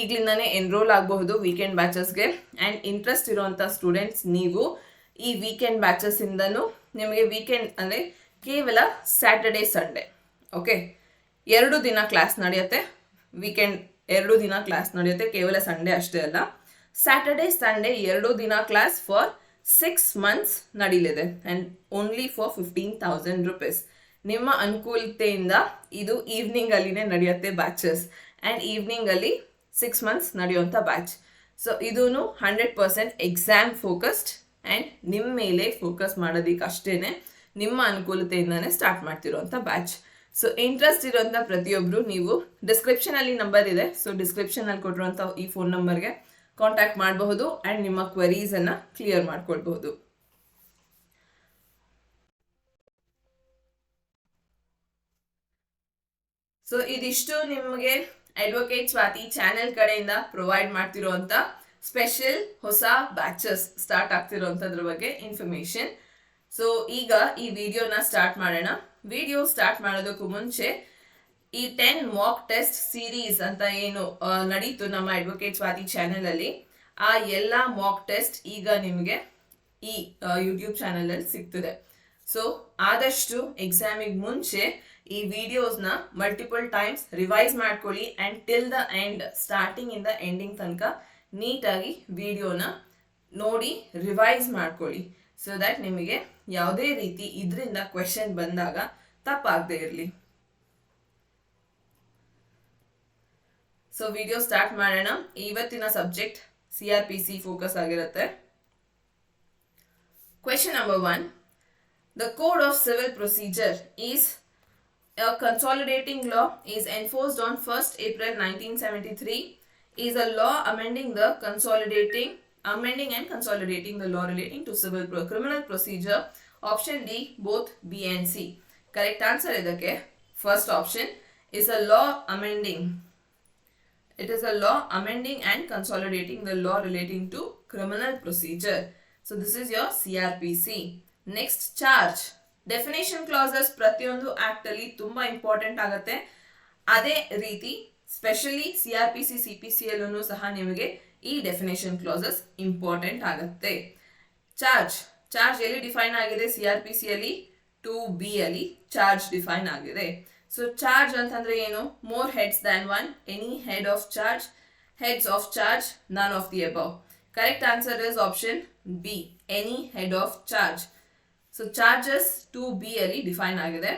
ಈಗಲಿಂದಾನೇ ಎನ್ರೋಲ್ ಆಗಬಹುದು ವೀಕೆಂಡ್ ಬ್ಯಾಚಸ್ಗೆ. ಆ್ಯಂಡ್ ಇಂಟ್ರೆಸ್ಟ್ ಇರುವಂಥ ಸ್ಟೂಡೆಂಟ್ಸ್ ನೀವು ಈ ವೀಕೆಂಡ್ ಬ್ಯಾಚಸ್ಸಿಂದನೂ ನಿಮಗೆ ವೀಕೆಂಡ್ ಅಂದರೆ ಕೇವಲ ಸ್ಯಾಟರ್ಡೇ ಸಂಡೇ, ಓಕೆ, 2 ದಿನ ಕ್ಲಾಸ್ ನಡೆಯುತ್ತೆ. ವೀಕೆಂಡ್ 2 ದಿನ ಕ್ಲಾಸ್ ನಡೆಯುತ್ತೆ, ಕೇವಲ ಸಂಡೇ ಅಷ್ಟೇ ಅಲ್ಲ. ಸ್ಯಾಟರ್ಡೇ ಸಂಡೇ 2 ದಿನ ಕ್ಲಾಸ್ ಫಾರ್ 6 months ನಡೀಲಿದೆ ಆ್ಯಂಡ್ ಓನ್ಲಿ ಫಾರ್ 15,000 rupees. ನಿಮ್ಮ ಅನುಕೂಲತೆಯಿಂದ ಇದು ಈವ್ನಿಂಗ್ ಅಲ್ಲಿನೇ ನಡೆಯುತ್ತೆ ಬ್ಯಾಚಸ್. ಆ್ಯಂಡ್ ಈವ್ನಿಂಗ್ ಅಲ್ಲಿ 6 months ನಡೆಯುವಂಥ ಬ್ಯಾಚ್. ಸೊ ಇದೂ 100% ಎಕ್ಸಾಮ್ ಫೋಕಸ್ಡ್ ಆ್ಯಂಡ್ ನಿಮ್ಮ ಮೇಲೆ ಫೋಕಸ್ ಮಾಡೋದಕ್ಕೆ ಅಷ್ಟೇ, ನಿಮ್ಮ ಅನುಕೂಲತೆಯಿಂದನೇ ಸ್ಟಾರ್ಟ್ ಮಾಡ್ತಿರೋಂಥ ಬ್ಯಾಚ್. ಸೊ ಇಂಟ್ರೆಸ್ಟ್ ಇರೋಂಥ ಪ್ರತಿಯೊಬ್ಬರು ನೀವು ಡಿಸ್ಕ್ರಿಪ್ಷನಲ್ಲಿ ನಂಬರ್ ಇದೆ, ಸೊ ಡಿಸ್ಕ್ರಿಪ್ಷನಲ್ಲಿ ಕೊಟ್ಟಿರೋಂಥ ಈ ಫೋನ್ ನಂಬರ್ಗೆ ಕಾಂಟ್ಯಾಕ್ಟ್ ಮಾಡಬಹುದು ಆ್ಯಂಡ್ ನಿಮ್ಮ ಕ್ವೆರೀಸನ್ನು ಕ್ಲಿಯರ್ ಮಾಡ್ಕೊಳ್ಬಹುದು. ಸೊ ಇದಿಷ್ಟು ನಿಮಗೆ ಅಡ್ವೊಕೇಟ್ ಸ್ವಾತಿ ಚಾನೆಲ್ ಕಡೆಯಿಂದ ಪ್ರೊವೈಡ್ ಮಾಡ್ತಿರೋಂಥ ಸ್ಪೆಷಲ್ ಹೊಸ ಬ್ಯಾಚಸ್ ಸ್ಟಾರ್ಟ್ ಆಗ್ತಿರೋಂಥದ್ರ ಬಗ್ಗೆ ಇನ್ಫಾರ್ಮೇಶನ್. ಸೊ ಈಗ ಈ ವಿಡಿಯೋನ ಸ್ಟಾರ್ಟ್ ಮಾಡೋಣ. ವಿಡಿಯೋ ಸ್ಟಾರ್ಟ್ ಮಾಡೋದಕ್ಕೂ ಮುಂಚೆ ಈ 10 ಮಾಕ್ ಟೆಸ್ಟ್ ಸೀರೀಸ್ ಅಂತ ಏನು ನಡೀತು ನಮ್ಮ ಅಡ್ವೊಕೇಟ್ ಸ್ವಾತಿ ಚಾನೆಲಲ್ಲಿ, ಆ ಎಲ್ಲ ಮಾಕ್ ಟೆಸ್ಟ್ ಈಗ ನಿಮಗೆ ಈ ಯೂಟ್ಯೂಬ್ ಚಾನೆಲಲ್ಲಿ ಸಿಗ್ತದೆ. ಸೊ ಆದಷ್ಟು ಎಕ್ಸಾಮಿಗೆ ಮುಂಚೆ ಈ ವಿಡಿಯೋಸ್ನ ಮಲ್ಟಿಪಲ್ ಟೈಮ್ಸ್ ರಿವೈಸ್ ಮಾಡ್ಕೊಳ್ಳಿ and till the end, starting ಇಂದ ಎಂಡಿಂಗ್ ತನಕ ನೀಟಾಗಿ ವಿಡಿಯೋನ ನೋಡಿ ರಿವೈಸ್ ಮಾಡ್ಕೊಳ್ಳಿ. ಸೊ ದ್ಯಾಟ್ ನಿಮಗೆ ಯಾವುದೇ ರೀತಿ ಇದರಿಂದ ಕ್ವೆಶನ್ ಬಂದಾಗ ತಪ್ಪಾಗದೇ ಇರಲಿ. ಸೊ ವಿಡಿಯೋ ಸ್ಟಾರ್ಟ್ ಮಾಡೋಣ. ಇವತ್ತಿನ ಸಬ್ಜೆಕ್ಟ್ CrPC ಫೋಕಸ್ ಆಗಿರುತ್ತೆ. Question number 1. The Code of Civil Procedure is a consolidating law, is enforced on 1st April 1973, is a law amending and consolidating the law relating to criminal procedure. Option D, both B and C. Correct answer idake first option is a law amending. It is a law amending and consolidating the law relating to criminal procedure. So this is your CrPC. Next, charge. Definition clauses ಪ್ರತಿಯೊಂದು act ಅಲ್ಲಿ ತುಂಬಾ important ಆಗುತ್ತೆ. ಅದೇ ರೀತಿ specially CrPC CPC ಯಲ್ಲೂ ಸಹ ನಿಮಗೆ ಈ definition classes important ಆಗುತ್ತೆ. ಚಾರ್ಜ್ ಎಲ್ಲಿ ಡಿಫೈನ್ ಆಗಿದೆ? CrPC ಯಲ್ಲಿ 2B ಅಲ್ಲಿ ಚಾರ್ಜ್ ಡಿಫೈನ್ ಆಗಿದೆ. ಸೊ ಚಾರ್ಜ್ ಅಂತಂದ್ರೆ ಏನು? More heads than one, any head of charge, heads of charge, none of the above. Correct answer is option B, any head of charge. So charges 2B ಅಲ್ಲಿ define ಆಗಿದೆ.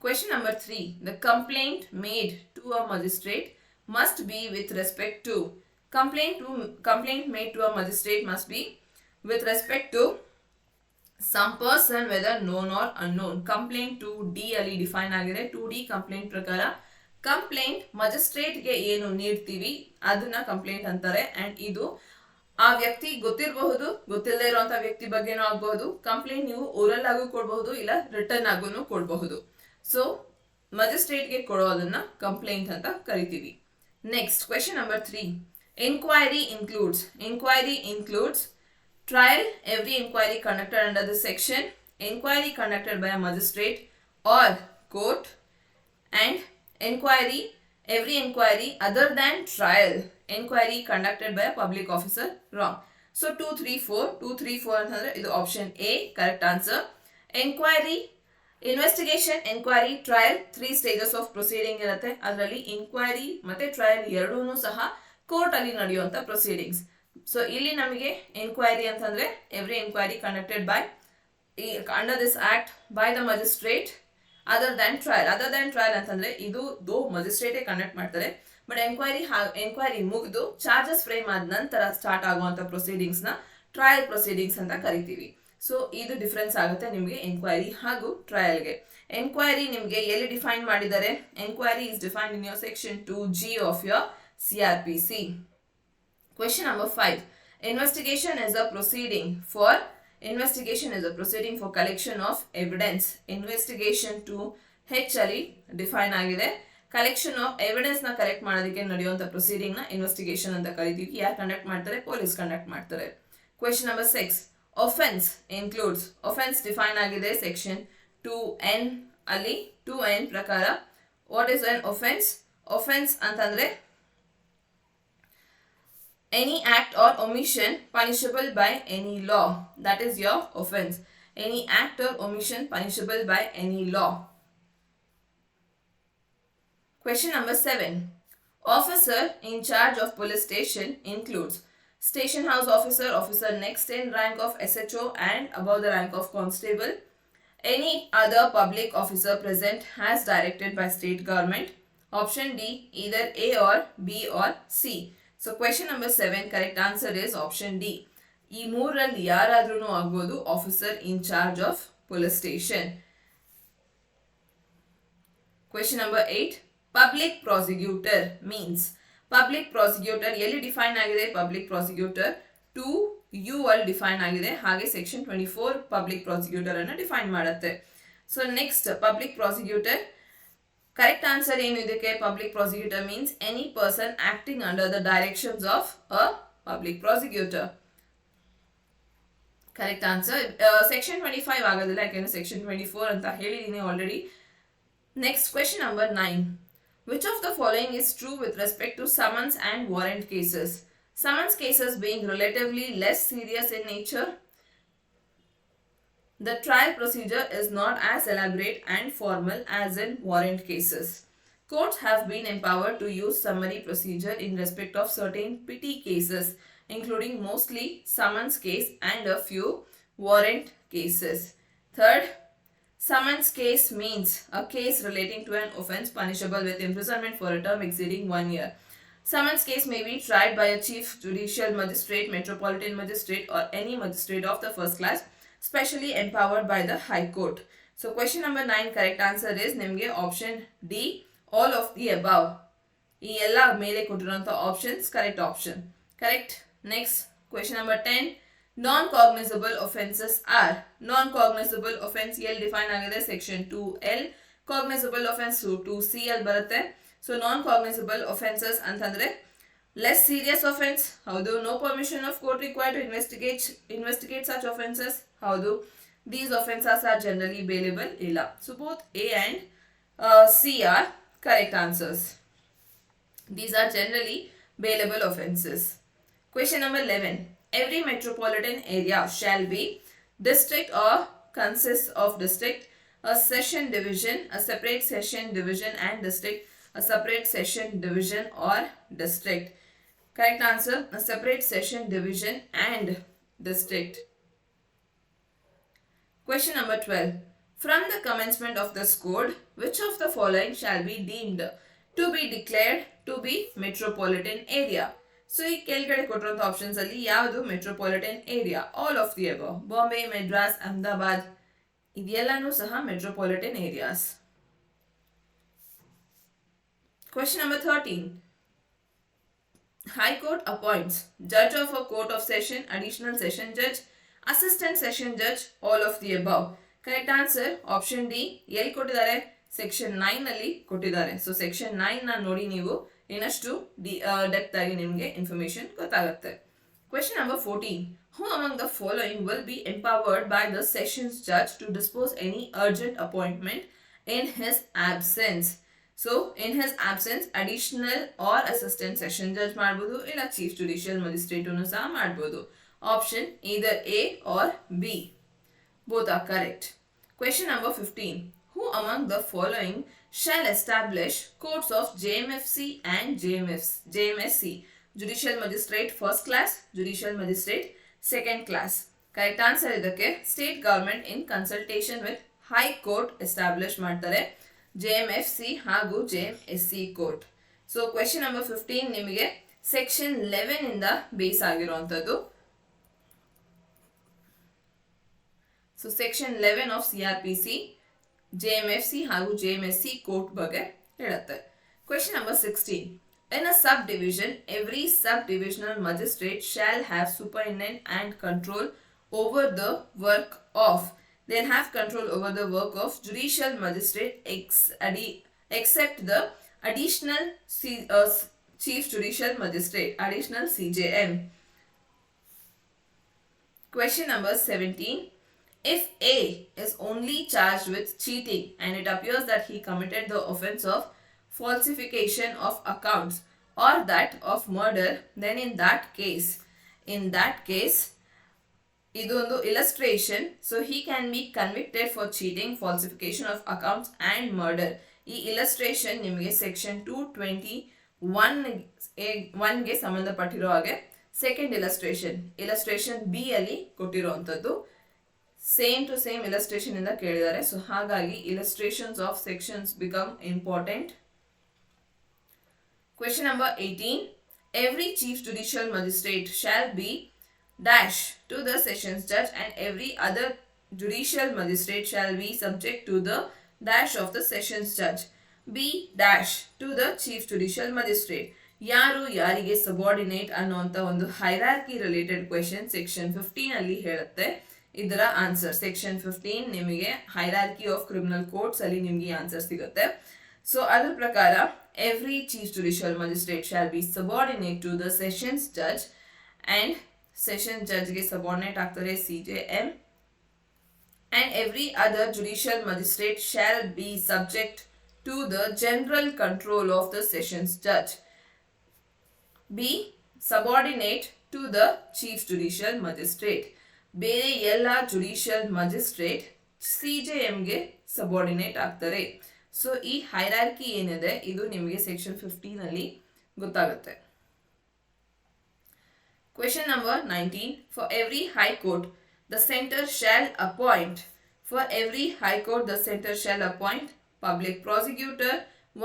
Question number 3. The complaint made to a magistrate must be with respect to. Complaint made to a magistrate must be with respect to some person, whether known or unknown. Complaint 2D ಅಲ್ಲಿ define ಆಗಿದೆ. 2D complaint ಪ್ರಕಾರ complaint ಮಜಿಸ್ಟ್ರೇಟ್ಗೆ ಏನು ನೀಡ್ತೀವಿ ಅದನ್ನ complaint ಅಂತಾರೆ. And ಇದು ಆ ವ್ಯಕ್ತಿ ಗೊತ್ತಿರಬಹುದು, ಗೊತ್ತಿಲ್ಲದೆ ಇರುವಂತಹ ವ್ಯಕ್ತಿ ಬಗ್ಗೆನೂ ಆಗಬಹುದು. ಕಂಪ್ಲೇಂಟ್ ನೀವು ಓರಲ್ ಆಗೂ ಕೊಡಬಹುದು, ಇಲ್ಲ ರಿಟರ್ನ್ ಆಗೂ ಕೊಡಬಹುದು. ಸೊ ಮಜಿಸ್ಟ್ರೇಟ್ಗೆ ಕೊಡೋದನ್ನ ಕಂಪ್ಲೇಂಟ್ ಅಂತ ಕರಿತೀವಿ. Next, question number 3. Inquiry includes trial. Every inquiry conducted under this section. Inquiry conducted by a magistrate or court. And every inquiry other than trial. Inquiry conducted by a public officer. Wrong. So 2, 3, 4 ಅಂತಂದ್ರೆ ಇದು option A correct answer. Investigation, enquiry, trial 3 stages of proceeding ಇರುತ್ತೆ. ಅದರಲ್ಲಿ inquiry ಮತ್ತೆ trial ಎರಡೂ ಸಹ court ಅಲ್ಲಿ ನಡೆಯುವಂತ proceedings. So ಇಲ್ಲಿ ನಮಗೆ ಎನ್ಕ್ವೈರಿ ಅಂತಂದ್ರೆ every enquiry conducted by under this act by the magistrate other than trial ಅಂತಂದ್ರೆ ಇದು ಮಜಿಸ್ಟ್ರೇಟೇ ಕಂಡಕ್ಟ್ ಮಾಡ್ತಾರೆ. ಬಟ್ ಎನ್ಕ್ವೈರಿ ಮುಗಿದು ಚಾರ್ಜಸ್ ಫ್ರೇಮ್ ಆದ ನಂತರ ಸ್ಟಾರ್ಟ್ ಆಗುವಂತ ಪ್ರೊಸೀಡಿಂಗ್ಸ್ ನ ಟ್ರಯಲ್ ಪ್ರೊಸೀಡಿಂಗ್ಸ್ ಅಂತ ಕರಿತೀವಿ. ಸೊ ಇದು ಡಿಫ್ರೆನ್ಸ್ ಆಗುತ್ತೆ ನಿಮಗೆ ಎನ್ಕ್ವೈರಿ ಹಾಗೂ ಟ್ರಯಲ್ಗೆ. ಎನ್ಕ್ವೈರಿ ನಿಮಗೆ ಎಲ್ಲಿ ಡಿಫೈನ್ ಮಾಡಿದ್ದಾರೆ? Enquiry is defined in your section 2G of your CrPC. Question number 5. Investigation is a proceeding for Investigation is a proceeding for collection of evidence. Investigation to H ಅಲ್ಲಿ define ಆಗಿದೆ. Collection of evidence ನ collect ಮಾಡೋದಕ್ಕೆ ನಡೆಯುವಂತ proceeding ನ investigation ಅಂತ ಕರಿತೀವಿ. ಯಾರು conduct ಮಾಡ್ತಾರೆ? Police conduct ಮಾಡ್ತಾರೆ. Question number 6. offense includes. offense define ಆಗಿದೆ ಸೆಕ್ಷನ್ 2n ಅಲ್ಲಿ. 2n ಪ್ರಕಾರ what is an offense? offense ಅಂತಂದ್ರೆ any act or omission punishable by any law. That is your offense. Any act or omission punishable by any law. Question number 7. Officer in charge of police station includes station house officer, officer next in rank of SHO and above the rank of constable, any other public officer present as directed by state government. Option D, either A or B or C. So question number 7, correct answer is option D. ಈ ಮೂರಲ್ಲಿ ಯಾರಾದ್ರೂ ಆಗ್ಬೋದು officer in charge of police station. Question number 8. Public prosecutor means. Public prosecutor ಎಲ್ಲಿ define ಆಗಿದೆ? Public prosecutor 2U ಅಲ್ಲಿ define ಆಗಿದೆ. ಹಾಗೆ section 24 public prosecutor ಅನ್ನು ಡಿಫೈನ್ ಮಾಡುತ್ತೆ. So next public prosecutor correct answer ಏನು ಇದಕ್ಕೆ? Public prosecutor means any person acting under the directions of a public prosecutor. Correct answer section 25 ಆಗೋದಿಲ್ಲ, ಯಾಕೆಂದ್ರೆ ಸೆಕ್ಷನ್ 24 ಅಂತ ಹೇಳಿದೀನಿ already. Next question number 9. Which of the following is true with respect to summons and warrant cases? Summons cases being relatively less serious in nature, the trial procedure is not as elaborate and formal as in warrant cases. Courts have been empowered to use summary procedure in respect of certain petty cases, including mostly summons case and a few warrant cases. Third, summons case means a case relating to an offence punishable with imprisonment for a term exceeding 1 year. Summons case may be tried by a chief judicial magistrate, metropolitan magistrate or any magistrate of the first class, specially empowered by the High Court. So question number 9 correct answer is ನಿಮಗೆ option D, all of the above. ಈ ಎಲ್ಲ ಮೇಲೆ ಕೊಟ್ಟಿರುವಂತ options correct option. Correct. Next question number 10. Non-cognizable offenses are. Non-cognizable offense ಎಲ್ಲಿ define ಆಗಿದೆ? Section 2L. cognizable offense 2C ಅಲ್ಲಿ ಬರುತ್ತೆ. So non-cognizable offenses ಅಂತಂದ್ರೆ ಲೆಸ್ ಸೀರಿಯಸ್ offense. ಹೌದು. No permission of court required to investigate such offenses. ಹೌದು. These offenses are generally bailable. ಇಲ್ಲ. So both A and C are correct answers. These are generally bailable offenses. Question number 11. Every metropolitan area shall be district or consists of district, a session division, a separate session division and district, a separate session division or district. Correct answer, a separate session division and district. Question number 12. From the commencement of this code, which of the following shall be deemed to be declared to be metropolitan area? So ಈ ಕೆಳಗಡೆ ಕೊಟ್ಟಿರುವಂತ options ಅಲ್ಲಿ ಯಾವುದು metropolitan area? All of the above. Bombay, Madras, Ahmedabad ಇದೆಲ್ಲಾನು ಸಹ metropolitan areas. Question number 13. High Court appoints judge of a court of session, additional session judge, assistant session judge, all of the above. Correct answer option D. ಎಲ್ಲಿ ಕೊಟ್ಟಿದ್ದಾರೆ? Section 9 ಅಲ್ಲಿ ಕೊಟ್ಟಿದ್ದಾರೆ. So section 9 ನ ನೋಡಿ ನೀವು ಇನ್ನಷ್ಟು ಡೆಪ್ತ್ ಆಗಿ ನಿಮಗೆ ಇನ್ಫಾರ್ಮೇಶನ್ ಗೊತ್ತಾಗುತ್ತೆ. Question number 14. Who among the following will be empowered by the sessions judge to dispose any urgent appointment in his absence? So in his absence additional or assistant session judge ಮಾಡಬಹುದು, ಇಲ್ಲ chief judicial magistrate ಅನ್ನು ಸಹ ಮಾಡಬಹುದು. Option either A or B. Both are correct. Question number 15. Who among the following shall establish courts of JMFC and JMSC? Judicial Magistrate first class, Judicial Magistrate second class. Correct answer ಇದಕ್ಕೆ state government in consultation with High Court establish ಮಾಡ್ತಾರೆ JMFC ಹಾಗೂ JMSC court. So question number 15 ನಿಮಗೆ section 11 ಇಂದ base ಆಗಿರುವಂತದ್ದು. So section 11 of CrPC JMFC ಹಾಗೂ JMSC court ಬಗ್ಗೆ ಹೇಳುತ್ತೆ. Question number 16. In a subdivision, every subdivisional magistrate shall have superintendent and control over the work of, they'll have control over the work of judicial magistrate except the additional chief judicial magistrate, additional CJM. Question number 17. If A is only charged with cheating and it appears that he committed the offense of falsification of accounts or that of murder, then in that case, ಇದೊಂದು illustration, so he can be convicted for cheating, falsification of accounts and murder. ಈ illustration ನಿಮಗೆ section 221 ಗೆ ಸಂಬಂಧಪಟ್ಟಿರೋ ಹಾಗೆ second illustration B ಅಲ್ಲಿ ಕೊಟ್ಟಿರುವಂಥದ್ದು same to same illustration ಇಂದ ಕೇಳಿದ್ದಾರೆ. So ಹಾಗಾಗಿ illustrations of sections become important. Question number 18. Every chief judicial magistrate shall be dash to the sessions judge and every other judicial magistrate shall be subject to the dash of the sessions judge. Be dash to the chief judicial magistrate. ಯಾರು ಯಾರಿಗೆ subordinate ಅನ್ನುವಂಥ ಒಂದು hierarchy related question section 15 ಅಲ್ಲಿ ಹೇಳುತ್ತೆ. ಇದರ answer section 15 ನಿಮಗೆ hierarchy of criminal courts ಅಲ್ಲಿ ನಿಮಗೆ ಆನ್ಸರ್ ಸಿಗುತ್ತೆ. ಸೊ ಅದರ ಪ್ರಕಾರ every chief judicial magistrate shall be subordinate to the sessions judge and session ಜಡ್ಜ್ಗೆ ಸಬಾರ್ಡಿನೇಟ್ ಆಗ್ತಾರೆ CJM, and every other judicial magistrate shall be subject to the general control of the sessions judge. Be subordinate to the chief judicial magistrate. ಬೇರೆ ಎಲ್ಲ judicial magistrate CJMಗೆ subordinate ಆಗ್ತಾರೆ. So ಈ hierarchy ಏನಿದೆ ಇದು ನಿಮಗೆ section 15 ಅಲ್ಲಿ ಗೊತ್ತಾಗುತ್ತೆ. Question number 19. For every high court, the center shall appoint. For every high court, the center shall appoint public prosecutor,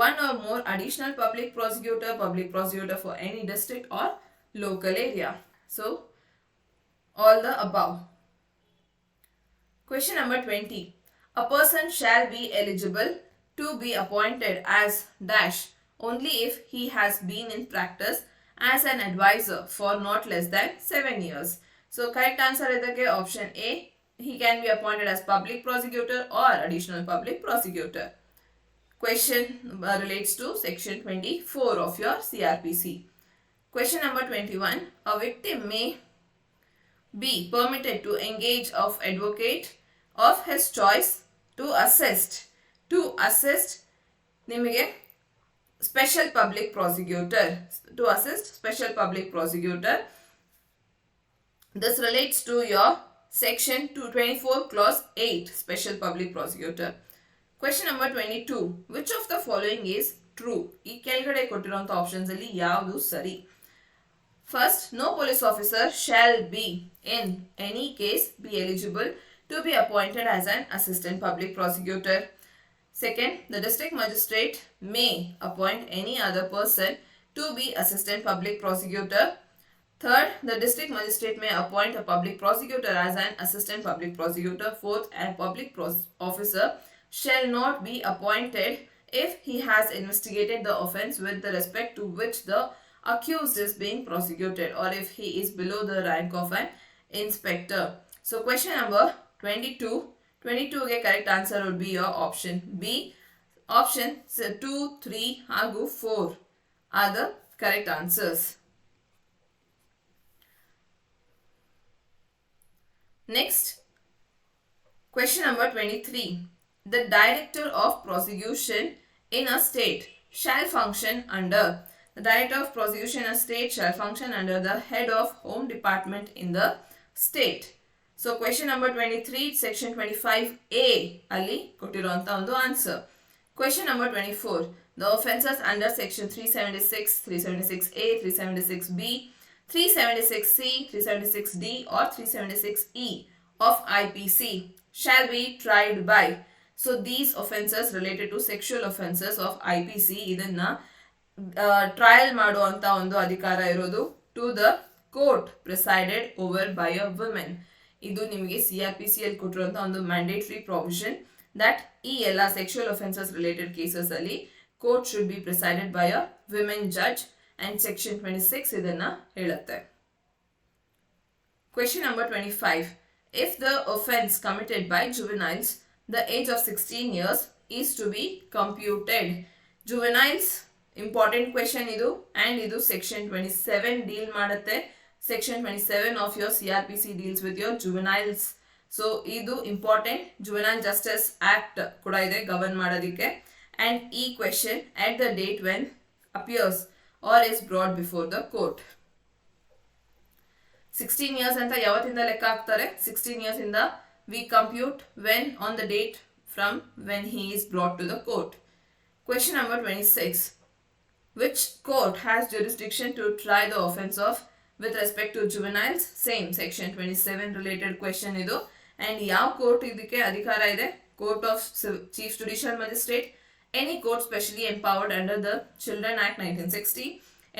one or more additional public prosecutor for any district or local area. So, all the above. Question number 20. A person shall be eligible to be appointed as dash only if he has been in practice as an advisor for not less than 7 years. So correct answer is option A. He can be appointed as public prosecutor or additional public prosecutor. Question relates to section 24 of your CrPC. Question number 21. A victim may be permitted to engage of advocate of his choice to assist ನಿಮಗೆ special public prosecutor. This relates to your section 224 clause 8 special public prosecutor. Question number 22. Which of the following is true? ಈ ಕೆಳಗಡೆ ಕೊಟ್ಟಿರುವಂತ options ಅಲ್ಲಿ ಯಾವುದು ಸರಿ? First, no police officer shall be in any case be eligible to be appointed as an assistant public prosecutor. Second, the district magistrate may appoint any other person to be assistant public prosecutor. Third, the district magistrate may appoint a public prosecutor as an assistant public prosecutor. Fourth, a public officer shall not be appointed if he has investigated the offense with the respect to which the accused is being prosecuted or if he is below the rank of an inspector. So question number 22 ಗೆ correct answer would be your option B. Option 2, 3 ಹಾಗೂ 4 are the correct answers. Next, question number 23. The director of prosecution in a state shall function under. The director of prosecution in a state shall function under the head of Home Department in the state. So question number 23, section 25A ಅಲ್ಲಿ ಕೊಟ್ಟಿರುವಂತ ಒಂದು answer. Question number 24. The offences under section 376, 376A, 376B, 376C, 376D or 376E of IPC shall be tried by. So these offences related to sexual offences of IPC ಇದನ್ನ trial ಮಾಡುವಂತ ಒಂದು ಅಧಿಕಾರ ಇರೋದು to the court presided over by a woman. ಇದು ನಿಮಗೆ CrPC ಅಲ್ಲಿ ಕೊಟ್ಟಿರುವಂತ ಒಂದು mandatory provision that ಈ ಎಲ್ಲ ಸೆಕ್ಷುವಲ್ ಅಫೆನ್ಸಸ್ ರಿಲೇಟೆಡ್ ಕೇಸಸ್ ಅಲ್ಲಿ court should be presided by a women judge and section 26 ಇದನ್ನ ಹೇಳುತ್ತೆ. Question number 25. if the offense committed by juveniles, the age of 16 years is to be computed. Juveniles important question idu, and idu section 27 deal ಮಾಡುತ್ತೆ. Section 27 of your CRPC deals with your juveniles. So idu important. Juvenile Justice Act kuda ide govern ಮಾಡೋದಿಕ್ಕೆ. And e question at the date when appears or is brought before the court. 16 years ಅಂತ ಯಾವತ್ತಿಂದ ಲೆಕ್ಕ ಹಾಕ್ತಾರೆ? 16 years ಇಂದ we compute when on the date from when he is brought to the court. Question number 26. Which court has jurisdiction to try the offense of with respect to juveniles? Same section 27 related question idu. And ಯಾವ court ಇದಕ್ಕೆ ಅಧಿಕಾರ ಇದೆ? Court of Chief Judicial Magistrate, any court specially empowered under the Children Act 1960,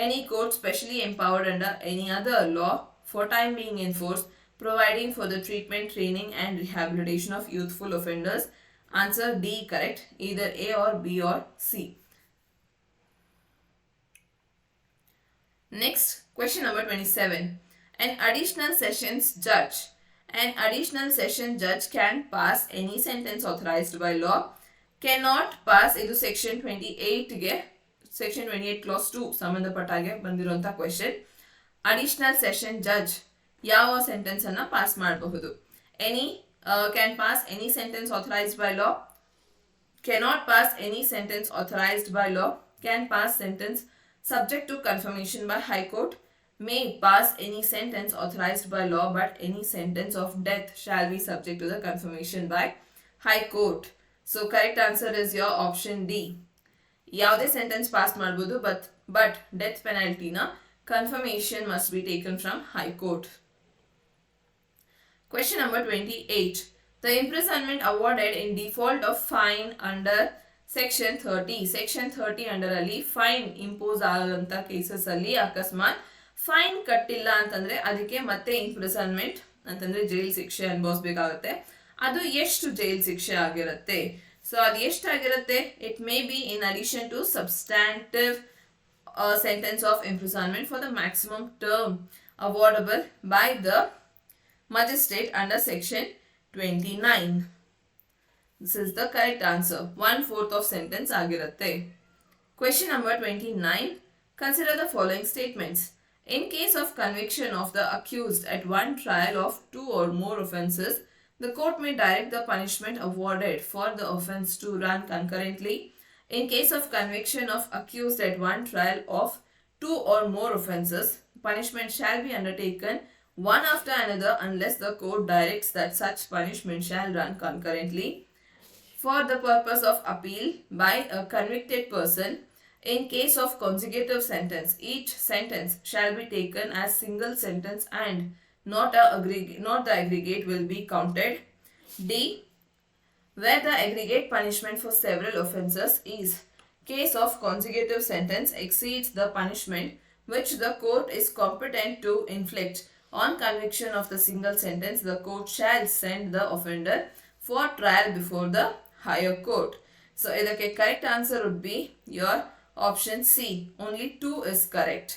any court specially empowered under any other law for time being enforced, providing for the treatment, training and rehabilitation of youthful offenders. Answer D correct, either A or B or C. Next, question number 27. An additional sessions judge. An additional session judge can pass any sentence authorized by law. Cannot pass ಇದು section 28 ಗೆ section 28 clause 2 ಸಂಬಂಧಪಟ್ಟಾಗೆ ಬಂದಿರುವಂತ question. Additional session judge ಯಾವ sentence ಅನ್ನ pass ಮಾಡಬಹುದು? Any can pass any sentence authorized by law, cannot pass any sentence authorized by law, can pass sentence subject to confirmation by High Court, may pass any sentence authorized by law, but any sentence of death shall be subject to the confirmation by High Court. So correct answer is your option D. ಯಾವುದೇ sentence pass ಮಾಡಬಹುದು, but death penalty na confirmation must be taken from High Court. Question number 28. The imprisonment awarded in default of fine under section 30. Section 30 under ಅಲ್ಲಿ fine impose ಆಗುವಂತ cases ಅಲ್ಲಿ ಅಕಸ್ಮಾತ್ fine ಕಟ್ಟಿಲ್ಲ ಅಂತಂದ್ರೆ ಅದಕ್ಕೆ ಮತ್ತೆ ಇಂಪ್ರಿಸನ್ಮೆಂಟ್ ಅಂತಂದ್ರೆ ಜೈಲ್ ಶಿಕ್ಷೆ ಅನುಭವಿಸಬೇಕಾಗುತ್ತೆ. ಅದು ಎಷ್ಟು ಜೈಲ್ ಶಿಕ್ಷೆ ಆಗಿರುತ್ತೆ? ಸೊ ಅದು ಎಷ್ಟಾಗಿರುತ್ತೆ? It may be in addition to substantive sentence of imprisonment for the maximum term awardable by the magistrate under section 29. This is the correct answer. 1/4 of sentence ಆಗಿರುತ್ತೆ. Question number 29. Consider the following statements. In case of conviction of the accused at one trial of 2 or more offences, the court may direct the punishment awarded for the offence to run concurrently. In case of conviction of accused at one trial of 2 or more offences, punishment shall be undertaken one after another unless the court directs that such punishment shall run concurrently. For the purpose of appeal by a convicted person, in case of consecutive sentence, each sentence shall be taken as single sentence and not the aggregate will be counted. D. Where the aggregate punishment for several offences is case of consecutive sentence exceeds the punishment which the court is competent to inflict on conviction of the single sentence, the court shall send the offender for trial before the higher court. So the correct answer would be your option C. Only 2 is correct.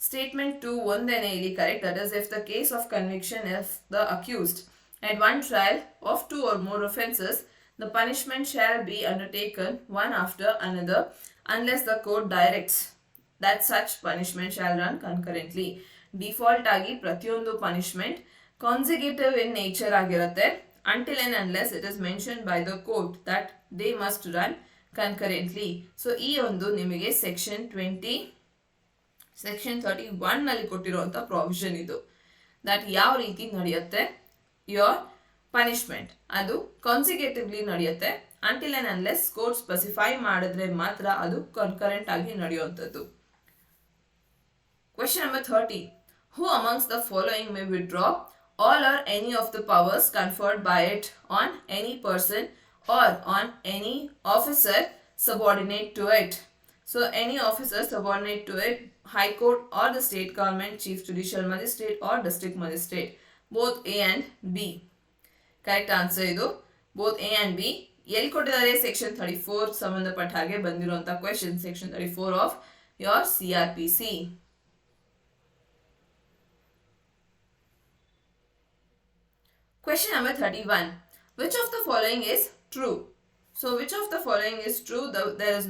Statement 2 ಒಂದೇನೆ ಇಲ್ಲಿ correct, that is if the case of conviction of the accused at one trial of 2 or more offences, the punishment shall be undertaken one after another unless the court directs that such punishment shall run concurrently. Default ಆಗಿ ಪ್ರತಿಯೊಂದು punishment consecutive in nature ಆಗಿರುತ್ತೆ until and unless it is mentioned by the court that they must run concurrently. So ಈ ಒಂದು ನಿಮಗೆ section 31 ನಲ್ಲಿ ಕೊಟ್ಟಿರುವಂತ provision ಇದು, that ಯಾವ ರೀತಿ ನಡೆಯುತ್ತೆ your punishment ಅದು ಕಾನ್ಸಿಕ್ಯೂಟಿವ್ಲಿ ನಡೆಯುತ್ತೆ until and unless court specify ಮಾಡಿದ್ರೆ ಮಾತ್ರ ಅದು concurrent ಆಗಿ ನಡೆಯುವಂತದ್ದು. Question number 30. Who amongst the following may withdraw all or any of the powers conferred by it on any person or on any officer subordinate to it? So any officer subordinate to it, High Court or the state government, Chief Judicial Magistrate or District Magistrate, both A and B. Correct answer idu both A and B. ಎಲ್ಲಿ ಕೊಟ್ಟಿದ್ದಾರೆ? section 34 ಸಂಬಂಧಪಟ್ಟ ಹಾಗೆ ಬಂದಿರುವಂತ question, section 34 of your CRPC. Question number 31. Which of the following is true? So which of the following is true? There is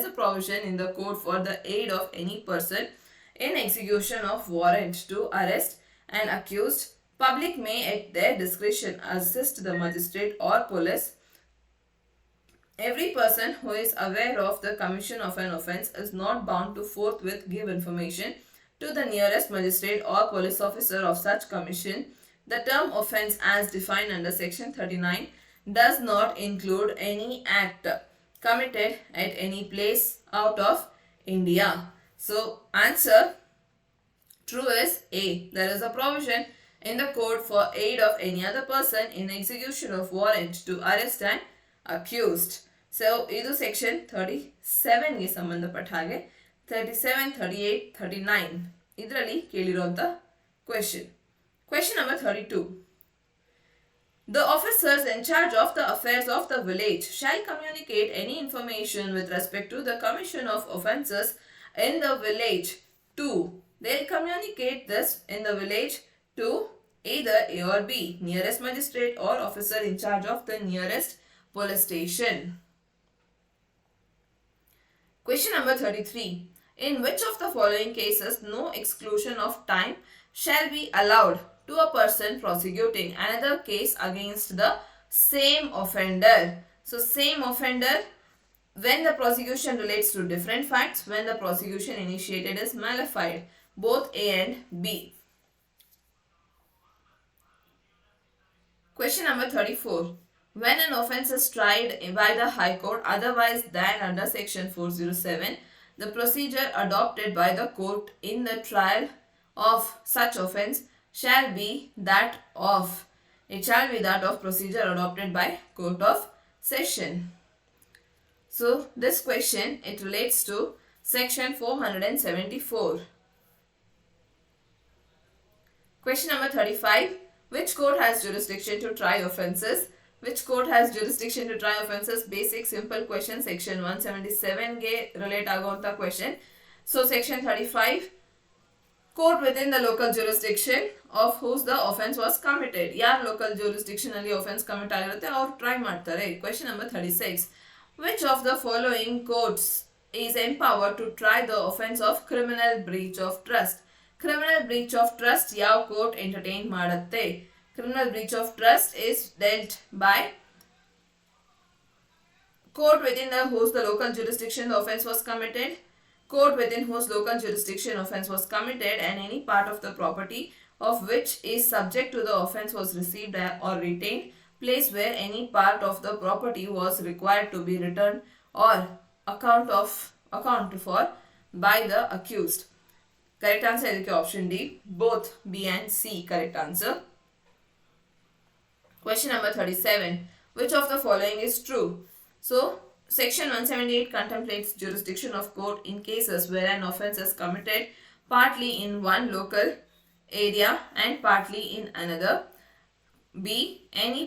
a provision in the code for the aid of any person in execution of warrant to arrest an accused. Public may at their discretion assist the magistrate or police. Every person who is aware of the commission of an offence is not bound to forthwith give information to the nearest magistrate or police officer of such commission. The term offence as defined under section 39 does not include any act committed at any place out of India. So answer true is A. There is a provision in the code for aid of any other person in execution of warrant to arrest an accused. So ಇದು section 37 ಗೆ ಸಂಬಂಧಪಟ್ಟ ಹಾಗೆ 37, 38, 39 ಇದರಲ್ಲಿ ಕೇಳಿರುವಂತ question. Question number 32. The officers in charge of the affairs of the village shall communicate any information with respect to the commission of offences in the village to. They'll communicate this in the village to either A or B, nearest magistrate or officer in charge of the nearest police station. Question number 33. In which of the following cases no exclusion of time shall be allowed to a person prosecuting another case against the same offender? So same offender when the prosecution relates to different facts, when the prosecution initiated is malified, both A and B. Question number 34. When an offence is tried by the High Court otherwise than under section 407, the procedure adopted by the court in the trial of such offence shall be that of. It shall be that of procedure adopted by Court of Session. So this question, it relates to section 474. Question number 35. Which court has jurisdiction to try offences? Which court has jurisdiction to try offences? Basic simple question, section 177 ಗೆ relate ಆಗುವಂತ question. So section 35, court within the local jurisdiction of whose the offence was committed. ಯಾರ್ local jurisdiction ಅಲ್ಲಿ offence commit ಆಗಿರುತ್ತೆ ಅವ್ರು try ಮಾಡ್ತಾರೆ. Question number 36. Which of the following courts is empowered to try the offence of criminal breach of trust? Criminal breach of trust ಯಾವ court entertain ಮಾಡುತ್ತೆ? Criminal breach of trust is dealt by court within whose the local jurisdiction the offence was committed, court within whose local jurisdiction offence was committed and any part of the property of which is subject to the offence was received or retained, place where any part of the property was required to be returned or account for by the accused. Correct answer is option D. Both B and C correct answer. Question number 37. Which of the following is true? So, section 178 contemplates jurisdiction of court in cases where an offence is committed partly in one local area and partly in another. B. Any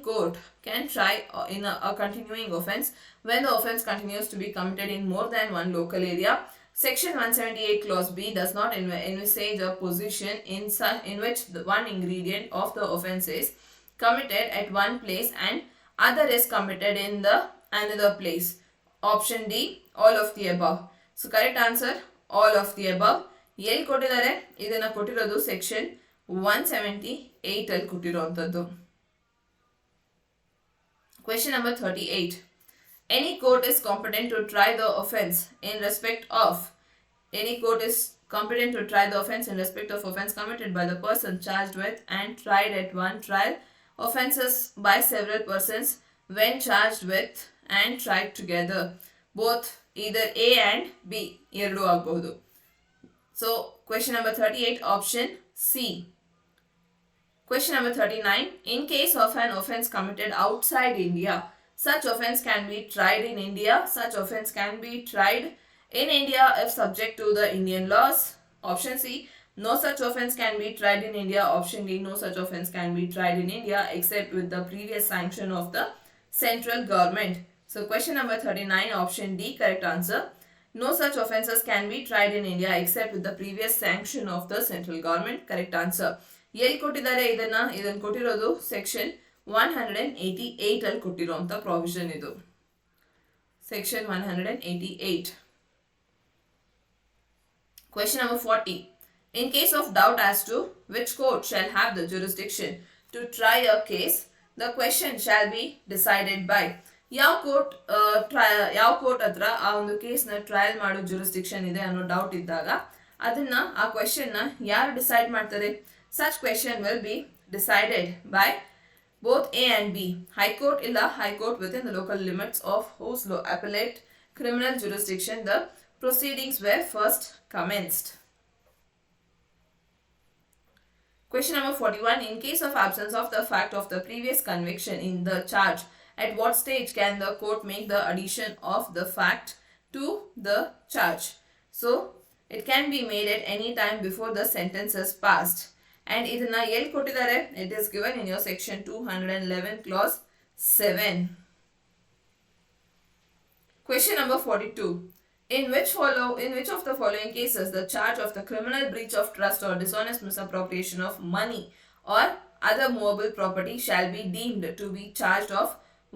court can try in a continuing offence when the offence continues to be committed in more than one local area. Section 178 clause B does not envisage a position in which the one ingredient of the offence is committed at one place and other is committed in the another place. Option D, all of the above. So correct answer, all of the above. ಎಲ್ಲಿ ಕೊಟ್ಟಿದ್ದಾರೆ? ಇದನ್ನ ಕೊಟ್ಟಿರೋದು section 178 ಅಲ್ಲಿ ಕೊಟ್ಟಿರುವಂತದ್ದು. Question number 38. Any court is competent to try the offence in respect of. Any court is competent to try the offence in respect of offence committed by the person charged with and tried at one trial. Offences by several persons when charged with and tried together. Both either A and B. ಎರಡು ಆಗಬಹುದು. So question number 38 option C. Question number 39. In case of an offence committed outside India, such offence can be tried in India. Such offence can be tried in India if subject to the Indian laws. Option C. No such offence can be tried in India. Option D. No such offence can be tried in India except with the previous sanction of the central government. So question number 39 option D correct answer. No such offences can be tried in India except with the previous sanction of the central government. Correct answer. ಎಲ್ಲಿ ಕೊಟ್ಟಿದ್ದಾರೆ ಇದನ್ನ ಕೊಟ್ಟಿರೋದು section 188 ಅಲ್ಲಿ ಕೊಟ್ಟಿರುವಂತ provision ಇದು. Section 188. Question number 40. In case of doubt as to which court shall have the jurisdiction to try a case, the question shall be decided by. ಯಾವ court ಹತ್ರ ಆ ಒಂದು ಕೇಸ್ನ ಟ್ರಯಲ್ ಮಾಡೋ ಜುರಿಸ್ಡಿಕ್ಷನ್ ಇದೆ ಅನ್ನೋ ಡೌಟ್ ಇದ್ದಾಗ ಅದನ್ನ ಆ ಕ್ವೆಶ್ಚನ್ನ ಯಾರು ಡಿಸೈಡ್ ಮಾಡ್ತಾರೆ? Such question will be decided by both A and B. High Court illa High Court within the local limits of whose appellate criminal jurisdiction the proceedings were first commenced. Question number 41. In case of absence of the fact of the previous conviction in the charge, at what stage can the court make the addition of the fact to the charge? So, it can be made at any time before the sentence is passed. And ಇದನ್ನ ಎಲ್ಲಿ ಕೊಟ್ಟಿದ್ದಾರೆ? It is given in your section 211 clause 7. Question number 42. In which of the following cases the charge of the criminal breach of trust or dishonest misappropriation of money or other movable property shall be deemed to be charged of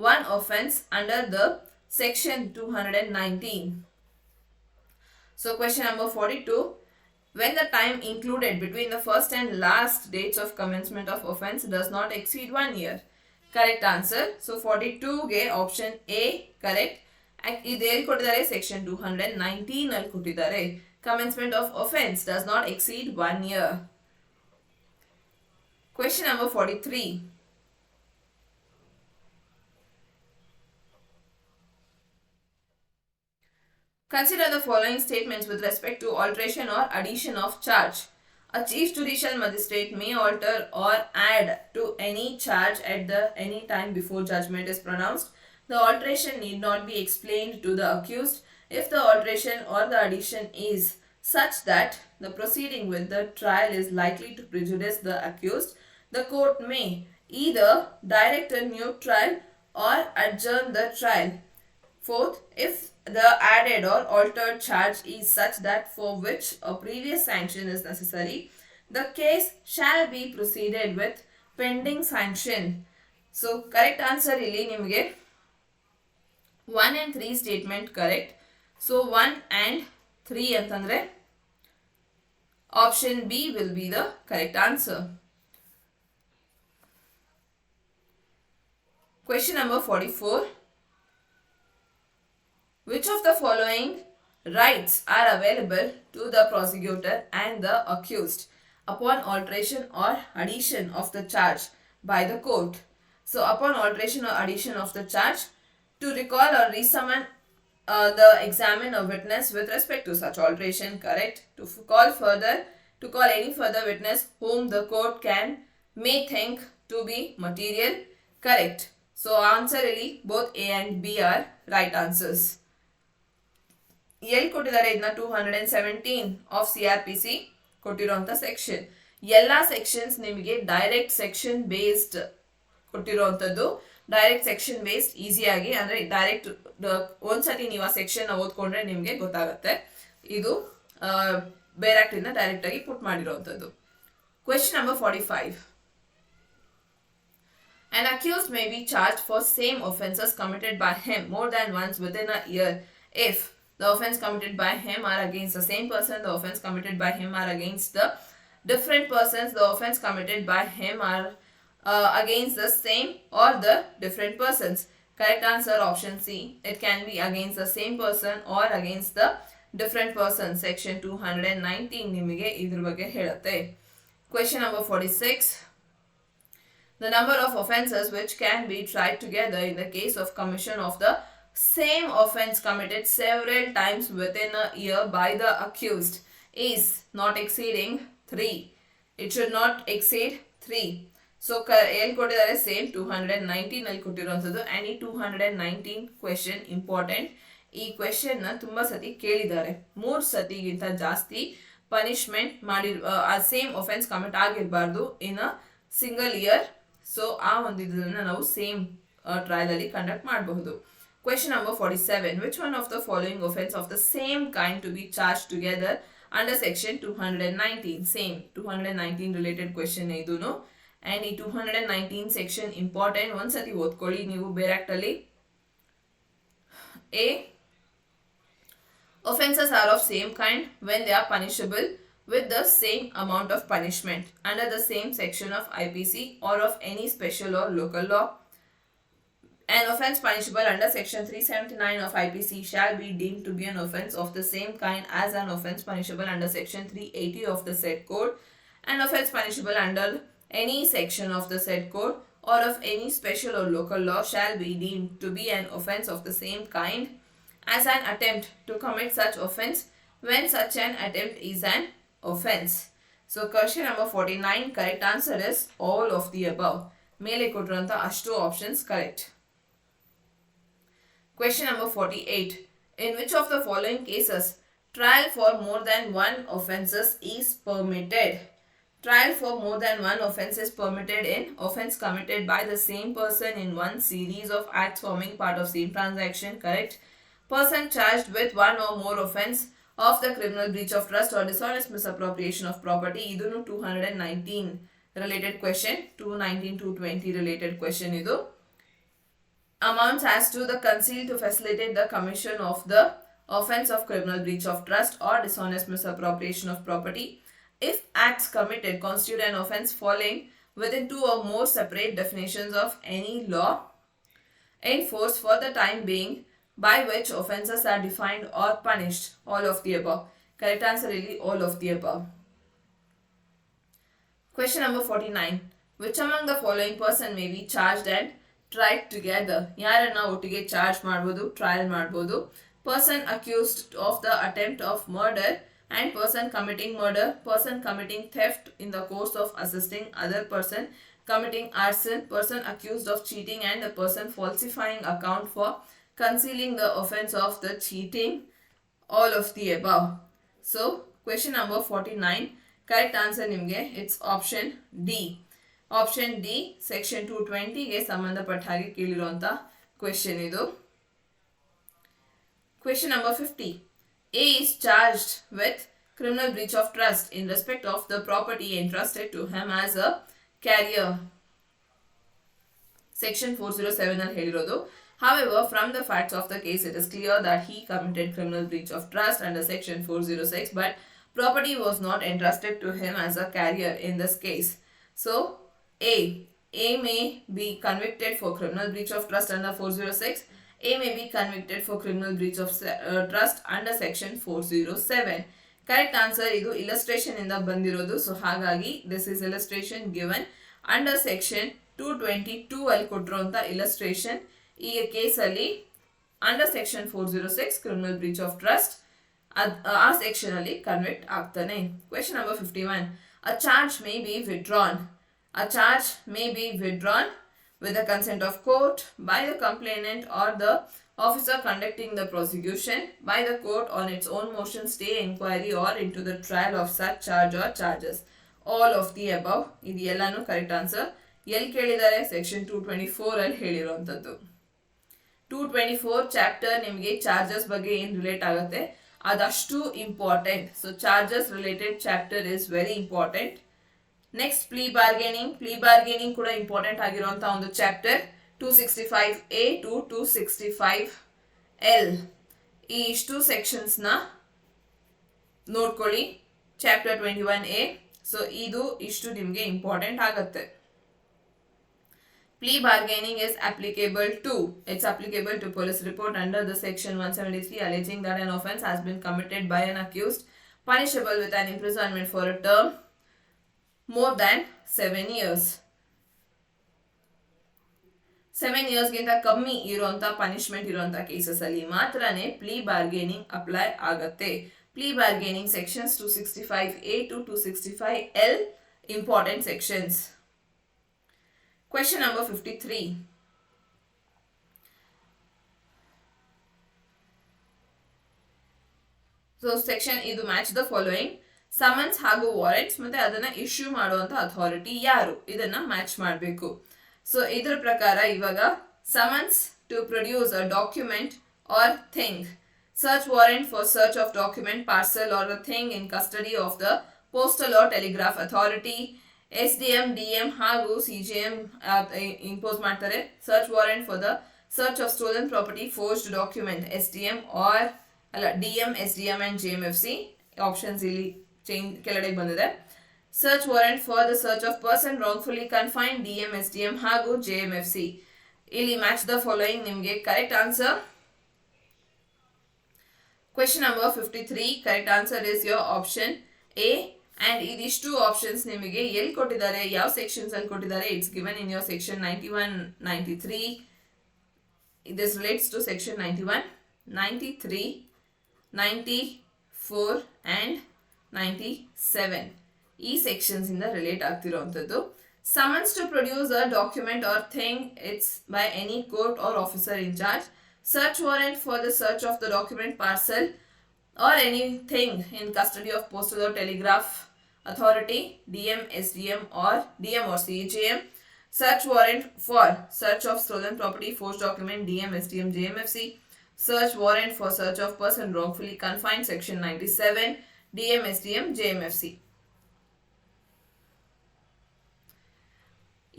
one offense under the section 219? So question number 42. When the time included between the first and last dates of commencement of offense does not exceed 1 year. Correct answer. So 42 ge option A correct. ಇದು ಎಲ್ಲಿ ಕೊಟ್ಟಿದ್ದಾರೆ? Section 219 ಅಲ್ಲಿ ಕೊಟ್ಟಿದ್ದಾರೆ. Commencement of offense does not exceed 1 year. Question number 43. Consider the following statements with respect to alteration or addition of charge. A chief judicial magistrate may alter or add to any charge at any time before judgment is pronounced. The alteration need not be explained to the accused if the alteration or the addition is such that the proceeding with the trial is likely to prejudice the accused. The court may either direct a new trial or adjourn the trial. Fourth, if the added or altered charge is such that for which a previous sanction is necessary, the case shall be proceeded with pending sanction. So correct answer illi nimage 1 and 3 statement correct. So 1 and 3 antandre option B will be the correct answer. Question number 44. Which of the following rights are available to the prosecutor and the accused upon alteration or addition of the charge by the court? So upon alteration or addition of the charge, to recall or resummon the examine a witness with respect to such alteration, correct? To call any further witness whom the court may think to be material, correct? So answer really both A and B are right answers. ಎಲ್ಲಿ ಕೊಟ್ಟಿದ್ದಾರೆ ಇದನ್ನ 217 of CrPC ಕೊಟ್ಟಿರುವಂತ section. ಎಲ್ಲಾ sections ನಿಮಗೆ direct section based ಕೊಟ್ಟಿರುವಂತದ್ದು. Direct section based ಈಸಿಯಾಗಿ ಅಂದ್ರೆ direct ಒಂದ್ಸತಿ ನೀವು ಆ ಸೆಕ್ಷನ್ ಓದ್ಕೊಂಡ್ರೆ ನಿಮ್ಗೆ ಗೊತ್ತಾಗುತ್ತೆ. ಇದು ಬೇರೆ ಆಕ್ಟ್ ಇಂದ ಡೈರೆಕ್ಟ್ ಆಗಿ ಪುಟ್ ಮಾಡಿರುವಂತದ್ದು. Question number 45. An accused may be charged for same offences committed by him more than once within a year if the offence committed by him are against the same person, the offence committed by him are against the different persons, the offence committed by him are against the same or the different persons. Correct answer option C. It can be against the same person or against the different person. Section 219 ನಿಮಗೆ ಇದ್ರ ಬಗ್ಗೆ ಹೇಳುತ್ತೆ. Question number 46. The number of offences which can be tried together in the case of commission of the same offence committed several times within a year by the accused is not exceeding 3. It should not exceed 3. So ಎಲ್ಲಿ ಕೊಟ್ಟಿದ್ದಾರೆ? Same 219 ಅಲ್ಲಿ ಕೊಟ್ಟಿರುವಂಥದ್ದು. And ಈ 219 question important. ಈ question ನ ತುಂಬಾ ಸತಿ ಕೇಳಿದ್ದಾರೆ. 3 ಸತಿಗಿಂತ ಜಾಸ್ತಿ ಪನಿಷ್ಮೆಂಟ್ ಆ ಸೇಮ್ offense ಕಮಿಟ್ ಆಗಿರಬಾರ್ದು in a single year. So ಆ ಒಂದು ಇದನ್ನ ನಾವು ಸೇಮ್ ಟ್ರಯಲ್ ಅಲ್ಲಿ ಕಂಡಕ್ಟ್ ಮಾಡಬಹುದು. Question number 47. Which one of the following offense of the same kind to be charged together under section 219. Same 219 related question idunu. And ಈ 219 section important. ಒಂದ್ಸತಿ ಓದ್ಕೊಳ್ಳಿ ನೀವು ಬೇರಾಕ್ಟಲ್ಲಿ. A. Offences are of same kind when they are punishable with the same amount of punishment under the same section of IPC or of any special or local law. An offence punishable under section 379 of IPC shall be deemed to be an offence of the same kind as an offence punishable under section 380 of the said code. An offence punishable under any section of the said code or of any special or local law shall be deemed to be an offence of the same kind as an attempt to commit such offence when such an attempt is an offence. So question number 49, correct answer is all of the above. ಮೇಲೆ ಕೊಟ್ಟಿರುವಂತ ಅಷ್ಟು options correct. Question number 48. In which of the following cases trial for more than one offences is permitted? Trial for more than one offence is permitted in offence committed by the same person in one series of acts forming part of same transaction. Correct. Person charged with one or more offence of the criminal breach of trust or dishonest misappropriation of property. Idunu 219 related question. 219 220 related question idu. Amounts as to the concealed to facilitate the commission of the offence of criminal breach of trust or dishonest misappropriation of property if acts committed constitute an offence falling within two or more separate definitions of any law in force for the time being by which offences are defined or punished. All of the above. Correct answer really all of the above. Question number 49. Which among the following person may be charged and tried together? ಯಾರನ್ನ ಒಟ್ಟಿಗೆ charge ಮಾಡಬಹುದು, trial ಮಾಡಬಹುದು? Person accused of the attempt of murder and person committing murder, person committing theft in the course of assisting other person committing arson, person accused of cheating and the person falsifying account for concealing the offense of the cheating. All of the above. So question number 49, correct answer ನಿಮಗೆ it's option D. Option D, section 220 ಗೆ ಸಂಬಂಧಪಟ್ಟ ಹಾಗೆ ಕೇಳಿರುವಂತ question ಇದು. Question number 50. A is charged with criminal breach of trust in respect of the property entrusted to him as a carrier. Section 407 ಅಲ್ಲಿ ಹೇಳಿರೋದು. However, from the facts of the case, it is clear that he committed criminal breach of trust under section 406, but property was not entrusted to him as a carrier in this case. So, A may be convicted for criminal breach of trust under 406. A may be convicted for criminal breach of trust under section 407. Correct answer idu illustration inda bandirodu. So hagagi this is illustration given under section 222 ಅಲ್ಲಿ ಕೊಟ್ಟಿರುವಂತ illustration. ಈ case ಅಲ್ಲಿ under section 406 criminal breach of trust ಆ section ಅಲ್ಲಿ convict ಆಗ್ತಾನೆ. Question number 51. A charge may be withdrawn. A charge may be withdrawn with the consent of court by the complainant or the officer conducting the prosecution by the court on its own motion, stay inquiry or into the trial of such charge or charges. All of the above. ಇದು ಎಲ್ಲಾನು correct answer. ಎಲ್ಲಿ ಕೇಳಿದ್ದಾರೆ? Section 224 ಅಲ್ಲಿ ಹೇಳಿರುವಂತದ್ದು. 224 chapter ನಿಮಗೆ charges ಬಗ್ಗೆ ಏನು relate ಆಗುತ್ತೆ ಅದಷ್ಟು important. So charges related chapter is very important. Next plea bargaining. Plea bargaining ಕೂಡ ಇಂಪಾರ್ಟೆಂಟ್ ಆಗಿರುವಂತ ಒಂದು ಚಾಪ್ಟರ್. 265A to 265L ಈ ಇಷ್ಟು ಸೆಕ್ಷನ್ಸ್ ನ ನೋಡ್ಕೊಳ್ಳಿ. Chapter 21A. ಸೊ ಇದು ಇಷ್ಟು ನಿಮಗೆ ಇಂಪಾರ್ಟೆಂಟ್ ಆಗುತ್ತೆ. Plea bargaining is applicable to police report under the section 173 alleging that an offence has been committed by an accused punishable with an imprisonment for a term more than 7 years. 7 years ಗಿಂತ ಕಮ್ಮಿ ಇರುವಂತ punishment ಇರುವಂತ cases ಅಲ್ಲಿ ಮಾತ್ರನೇ plea bargaining apply ಆಗತ್ತೆ. Plea bargaining sections 265A to 265L important sections. Question number 53. So section ಇದು match the following. Summons ಹಾಗೂ warrants ಮತ್ತೆ ಅದನ್ನ ಇಶ್ಯೂ ಮಾಡುವಂತ ಅಥಾರಿಟಿ ಯಾರು ಇದನ್ನ ಮ್ಯಾಚ್ ಮಾಡಬೇಕು. ಸೊ ಇದರ ಪ್ರಕಾರ ಇವಾಗ summons to produce a document or thing. search warrant for search of document, parcel or a thing in custody of the postal or telegraph authority. SDM, DM ಹಾಗೂ CJM impose ಮಾಡ್ತಾರೆ. search warrant for the search of stolen property, forged document, SDM or ಅಲ್ಲ DM, SDM and JMFC options ಇಲ್ಲಿ ಕೆಳಗಡೆ ಬಂದಿದೆ. search warrant for the search of person wrongfully confined, DM, SDM ಹಾಗೂ JMFC. ಇಲ್ಲಿ match the following ನಿಮಗೆ correct answer. Question number 53, correct answer is your option A. And ಇದೀಷ್ಟು options ನಿಮಗೆ ಎಲ್ಲಿ ಕೊಟ್ಟಿದ್ದಾರೆ, ಯಾವ ಸೆಕ್ಷನ್ಸ್ ಅಲ್ಲಿ ಕೊಟ್ಟಿದ್ದಾರೆ, it's given in your section 91, 93. This relates to section 91, 93, 94 and 97. ಈ ಸೆಕ್ಷನ್ಸ್ ಇಂದ relate ಆಗ್ತಿರೋಂಥದ್ದು. Summons to produce a document or thing, it's by any court or officer in charge. Search warrant for the search of the document, parcel or anything in custody of postal or telegraph authority, DM, SDM or DM or CJM. Search warrant for search of stolen property, forged document, DM, SDM, JMFC. Search warrant for search of person wrongfully confined, section 97, DM, SDM, JMFC.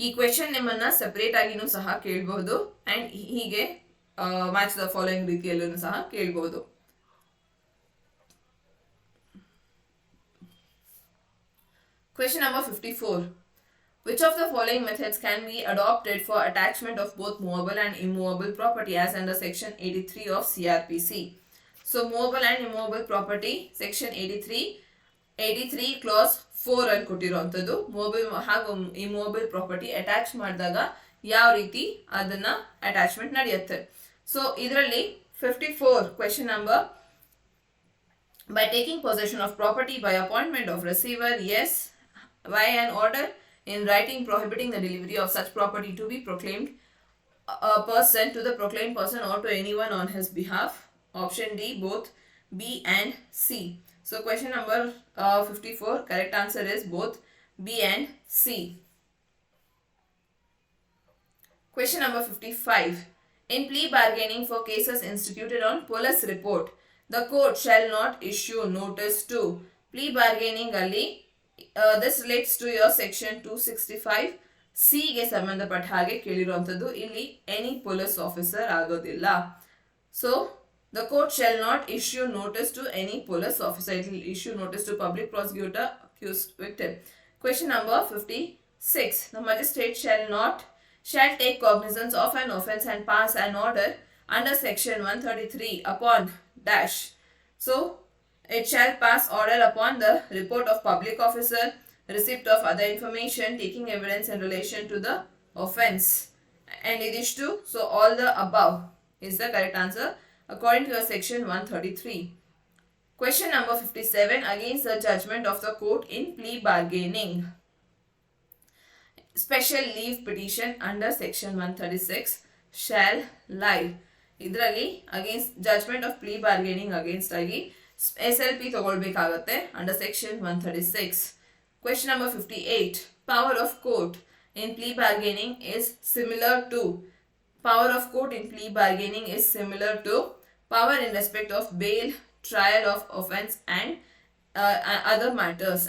ಈ question ನಿಮ್ಮನ್ನ separate ಆಗಿನೂ ಸಹ ಕೇಳಬಹುದು and ಹೀಗೆ match the following ರೀತಿಯಲ್ಲೂ ಸಹ ಕೇಳಬಹುದು. Question number 54. Which of the following methods can be adopted for attachment of both movable and immovable property as under section 83 of CrPC? So movable and immovable property, section 83 clause 4 ಅಲ್ಲಿ ಕೊಟ್ಟಿರುವಂಥದ್ದು movable ಹಾಗೂ immovable property attach ಮಾಡಿದಾಗ ಯಾವ ರೀತಿ ಅದನ್ನ attachment ನಡೆಯುತ್ತೆ. So ಇದರಲ್ಲಿ 54 question number, by taking possession of property by appointment of receiver, yes. By an order in writing prohibiting the delivery of such property to be proclaimed a person, to the proclaimed person or to anyone on his behalf. Option D, both B and C. So question number 54, correct answer is both B and C. Question number 55. In plea bargaining for cases instituted on police report, the court shall not issue notice to. Plea bargaining ali this relates to your section 265 C ಗೆ ಸಂಬಂಧಪಟ್ಟ ಹಾಗೆ ಕೇಳಿರುವಂತದ್ದು. ಇಲ್ಲಿ any police officer ಆಗೋದಿಲ್ಲ. So the court shall not issue notice to any police officer. It will issue notice to public prosecutor, accused, victim. Question number 56. The magistrate shall take cognizance of an offence and pass an order under section 133 upon dash. So it shall pass order upon the report of public officer, receipt of other information, taking evidence in relation to the offence. And it is to, so all the above is the correct answer according to your section 133. Question number 57, against the judgment of the court in plea bargaining. Special leave petition under section 136 shall lie. ಇದರಲ್ಲಿ against judgment of plea bargaining against ಆಗಿ SLP ತಗೊಳ್ಬೇಕಾಗತ್ತೆ under section 136. Question number 58, power of court in plea bargaining is similar to. Power of court in plea bargaining is similar to power in respect of bail, trial of offence and other matters.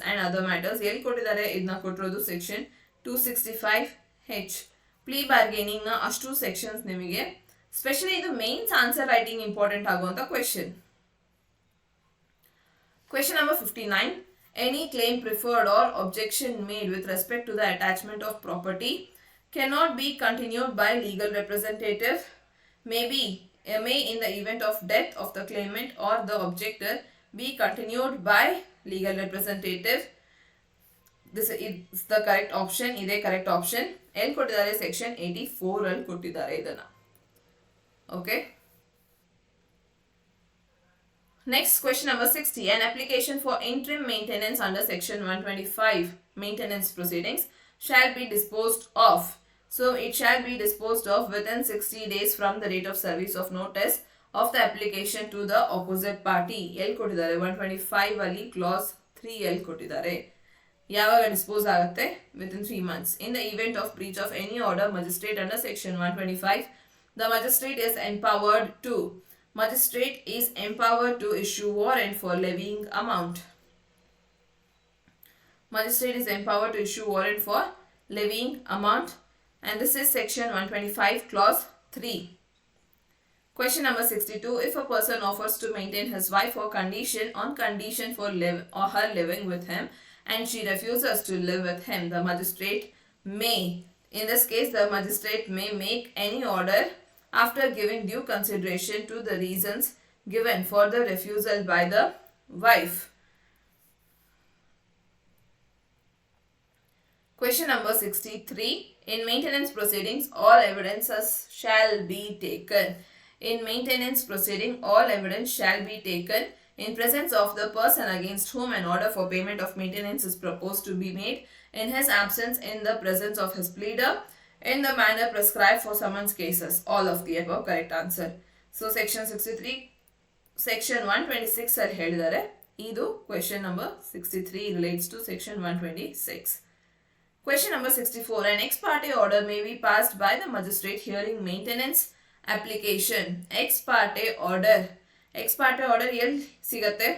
ಎಲ್ಲಿ ಕೊಟ್ಟಿದ್ದಾರೆ, ಇದನ್ನ ಕೊಟ್ಟಿರೋದು section 265H. Plea bargaining ನ ಅಷ್ಟು sections ನಿಮಗೆ specially ಇದು mains answer writing important ಆಗುವಂತ question. Question number 59. Any claim preferred or objection made with respect to the attachment of property cannot be continued by legal representative. May in the event of death of the claimant or the objector be continued by legal representative. This is the correct option. Ide correct option. ಎಲ್ಲಿ ಕೊಟ್ಟಿದ್ದಾರೆ, section 84 ಅಲ್ಲಿ ಕೊಟ್ಟಿದ್ದಾರೆ ಇದನ್ನ. Okay. Next, question number 60. An application for interim maintenance under section 125 maintenance proceedings shall be disposed of. So it shall be disposed of within 60 days from the date of service of notice of the application to the opposite party. ಎಲ್ಲಿ ಕೊಟ್ಟಿದ್ದಾರೆ, 125 ಅಲ್ಲಿ clause 3 ಎಲ್ಲಿ ಕೊಟ್ಟಿದ್ದಾರೆ. ಯಾವಾಗ dispose ಆಗುತ್ತೆ, within 3 months. In the event of breach of any order, magistrate under section 125, the magistrate is empowered to Magistrate is empowered to issue warrant for levying amount. Magistrate is empowered to issue warrant for levying amount, and this is section 125 clause 3. Question number 62. If a person offers to maintain his wife on condition for her living with him and she refuses to live with him, the magistrate may, in this case the magistrate may make any order after giving due consideration to the reasons given for the refusal by the wife. Question number 63. In maintenance proceedings, all evidences shall be taken. In maintenance proceeding, all evidence shall be taken in presence of the person against whom an order for payment of maintenance is proposed to be made, in his absence, in the presence of his pleader, in the manner prescribed for summons cases. All of the above correct answer. So section 63, section 126 ಅಲ್ಲಿ ಹೇಳಿದ್ದಾರೆ. ಇದು question number 63 relates to section 126. Question number 64. An ex parte order may be passed by the magistrate hearing maintenance application. Ex parte order. Ex parte order ಎಲ್ಲಿ ಸಿಗತ್ತೆ?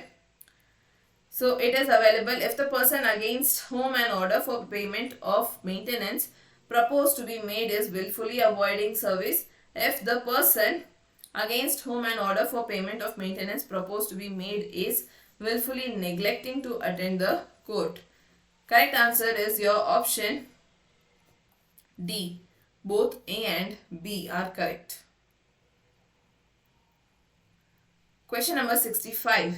So it is available if the person against whom an order for payment of maintenance proposed to be made is willfully avoiding service, if the person against whom an order for payment of maintenance proposed to be made is willfully neglecting to attend the court. Correct answer is your option D. Both A and B are correct. Question number 65.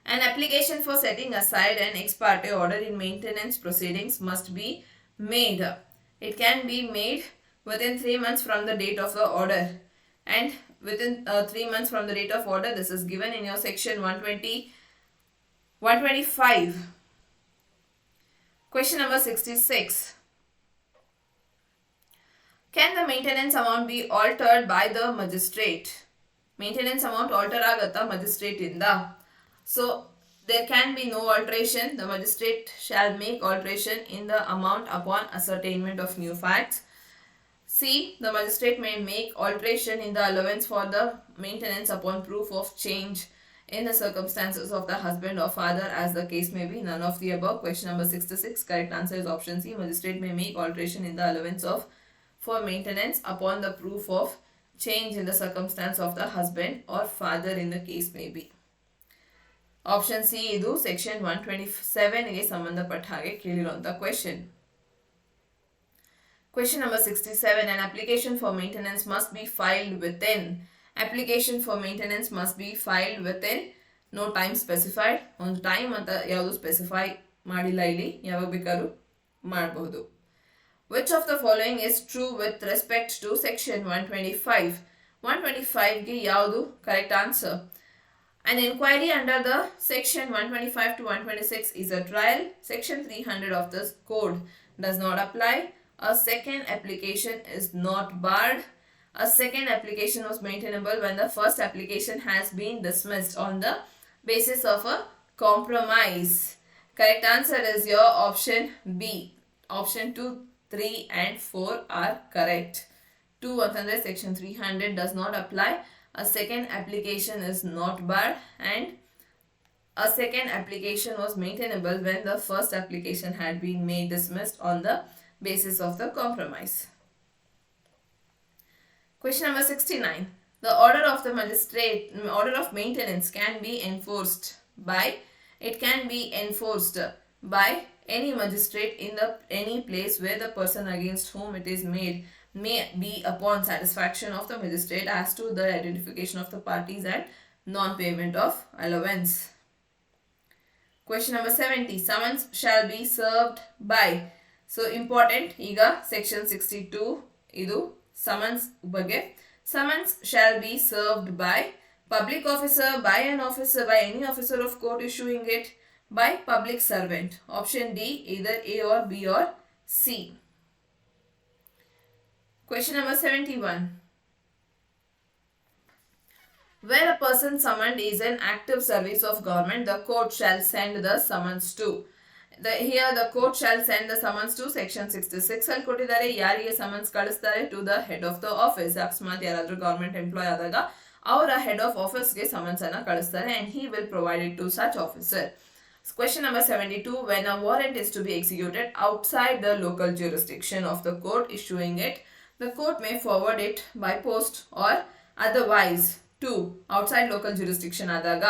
An application for setting aside an ex parte order in maintenance proceedings must be made. It can be made within 3 months from the date of the order, and within 3 months from the date of order, this is given in your section 125. Question number 66. Can the maintenance amount be altered by the magistrate? Maintenance amount alter agata magistrate inda. So there can be no alteration. The magistrate shall make alteration in the amount upon ascertainment of new facts. C. The magistrate may make alteration in the allowance for the maintenance upon proof of change in the circumstances of the husband or father, as the case may be. None of the above. Question number 66. Correct answer is option C. Magistrate may make alteration in the allowance for maintenance upon the proof of change in the circumstance of the husband or father, in the case may be. Option C ಇದು section 127 ಗೆ ಸಂಬಂಧಪಟ್ಟ ಹಾಗೆ ಕೇಳಿರುವಂತ question. Question number 67. An application for maintenance must be filed within. Application for maintenance must be filed within. No time specified. ಒಂದು time ಅಂತ ಯಾವುದು specify ಮಾಡಿಲ್ಲ ಇಲ್ಲಿ, ಯಾವಾಗ ಬೇಕಾದ್ರೂ ಮಾಡಬಹುದು. Which of the following is true with respect to section 125? 125 ಗೆ ಯಾವುದು correct answer? An inquiry under the section 125 to 126 is a trial. Section 300 of this code does not apply. A second application is not barred. A second application was maintainable when the first application has been dismissed on the basis of a compromise. Correct answer is your option B. Option 2, 3 and 4 are correct. 2 ಅಂತಂದ್ರೆ section 300 does not apply. A second application is not barred, and a second application was maintainable when the first application had been made dismissed on the basis of the compromise. Question number 69. The order of the magistrate, order of maintenance can be enforced by, it can be enforced by any magistrate in any place where the person against whom it is made may be upon satisfaction of the magistrate as to the identification of the parties and non-payment of allowance. Question number 70. Summons shall be served by. So important, ಈಗ section 62 ಇದು summons ಬಗ್ಗೆ. Summons shall be served by public officer, by an officer, by any officer of court issuing it, by public servant. Option D, either A or B or C. Question number 71. Where a person summoned is in active service of government, the court shall send the summons to. Here the court shall send the summons to section 66 ಅಲ್ಲಿ ಕೊಟ್ಟಿದ್ದಾರೆ. ಯಾರಿಗೆ summons ಕಳಿಸ್ತಾರೆ? To the head of the office. ಅಕಸ್ಮಾತ್ ಯಾರಾದ್ರೂ government employee ಆದಾಗ ಅವರ head of ಆಫೀಸ್ಗೆ summons ಅನ್ನ ಕಳಿಸ್ತಾರೆ and he will provide it to such officer. Question number 72. When a warrant is to be executed outside the local jurisdiction of the court issuing it, the court may forward it by post or otherwise to outside local jurisdiction ಆದಾಗ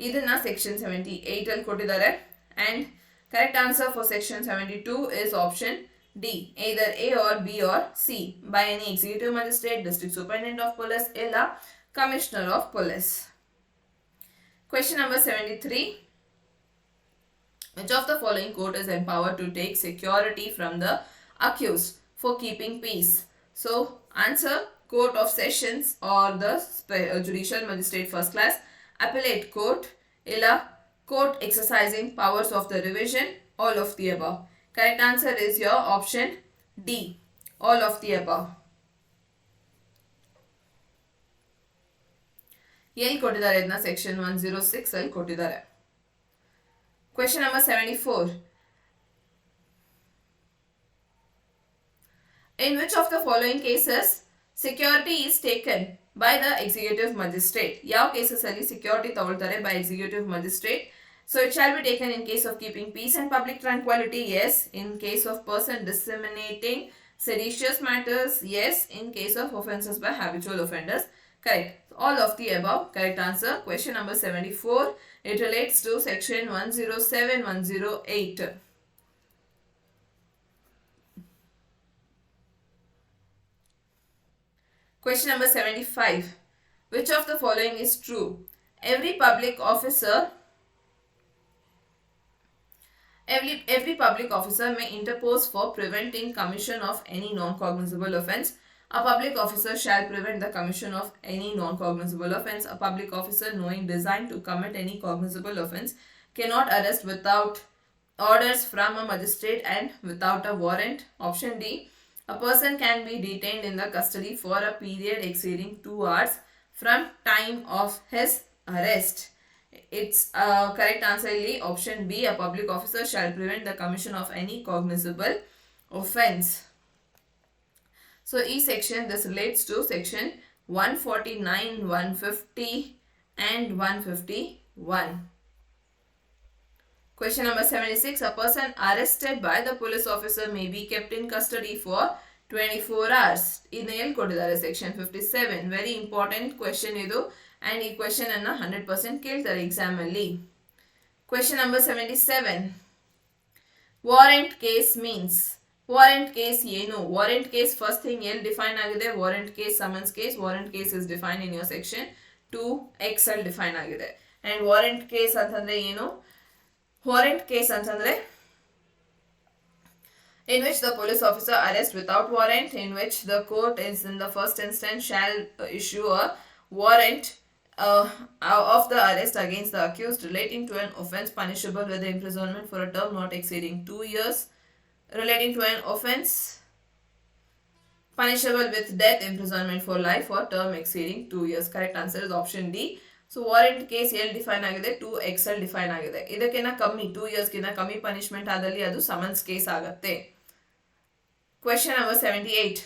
ಇದನ್ನ section 78 ಅಲ್ಲಿ ಕೊಟ್ಟಿದ್ದಾರೆ and correct answer for section 72 is option D, either A or B or C, by any executive magistrate, district superintendent of police, ಇಲ್ಲ commissioner of police. Question number 73. Which of the following court is empowered to take security from the accused for keeping peace? So answer Court of Sessions or the Judicial Magistrate First Class, Appellate Court, illa Court exercising powers of the revision, all of the above. Correct answer is your option D, all of the above. ಎಲ್ಲಿ ಕೊಟ್ಟಿದ್ದಾರೆ ಇದನ್ನ section 106 ಅಲ್ಲಿ ಕೊಟ್ಟಿದ್ದಾರೆ. Question number 74. In which of the following cases security is taken by the executive magistrate? ಯಾವ cases ಅಲ್ಲಿ security ತಗೊಳ್ತಾರೆ by executive magistrate? So it shall be taken in case of keeping peace and public tranquility, yes. In case of person disseminating seditious matters, yes. In case of offences by habitual offenders, correct. All of the above, correct answer. Question number 74. It relates to section 107, 108. Question number 75. Which of the following is true? Every public officer may interpose for preventing commission of any non-cognizable offence. A public officer shall prevent the commission of any non-cognizable offence. A public officer knowing design to commit any cognizable offence cannot arrest without orders from a magistrate and without a warrant. Option D. A person can be detained in the custody for a period exceeding 2 hours from time of his arrest. It's correct answer is option B. A public officer shall prevent the commission of any cognizable offence. So each section, this relates to section 149, 150 and 151. Question number 76. A person arrested by the police officer may be kept in custody for 24 hours. ಇದನ್ನ ಎಲ್ಲಿ ಕೊಟ್ಟಿದ್ದಾರೆ section 57. Very important question ಇದು and ಈ question ಅನ್ನ 100% ಕೇಳ್ತಾರೆ exam ಅಲ್ಲಿ. Question number 77. Warrant case means. Warrant case ಏನು? Warrant case first thing ಎಲ್ಲಿ define ಆಗಿದೆ? Warrant case, summons case. Warrant case is defined in your section 2X ಅಲ್ಲಿ define ಆಗಿದೆ. And warrant case ಅಂತಂದ್ರೆ ಏನು? Warrant case ಅಂತಂದ್ರೆ in which the police officer arrests without warrant, in which the court is in the first instance shall issue a warrant of the arrest against the accused relating to an offence punishable with imprisonment for a term not exceeding 2 years, relating to an offence punishable with death, imprisonment for life or term exceeding 2 years. Correct answer is option D. So warrant case ಎಲ್ಲಿ define ಆಗಿದೆ? 2X ಅಲ್ಲಿ define ಆಗಿದೆ. ಇದಕ್ಕಿಂತ ಕಮ್ಮಿ 2 years ಗಿಂತ ಕಮ್ಮಿ punishment ಆದಲ್ಲಿ ಅದು ಸಮನ್ಸ್ ಕೇಸ್ ಆಗುತ್ತೆ. Question number 78.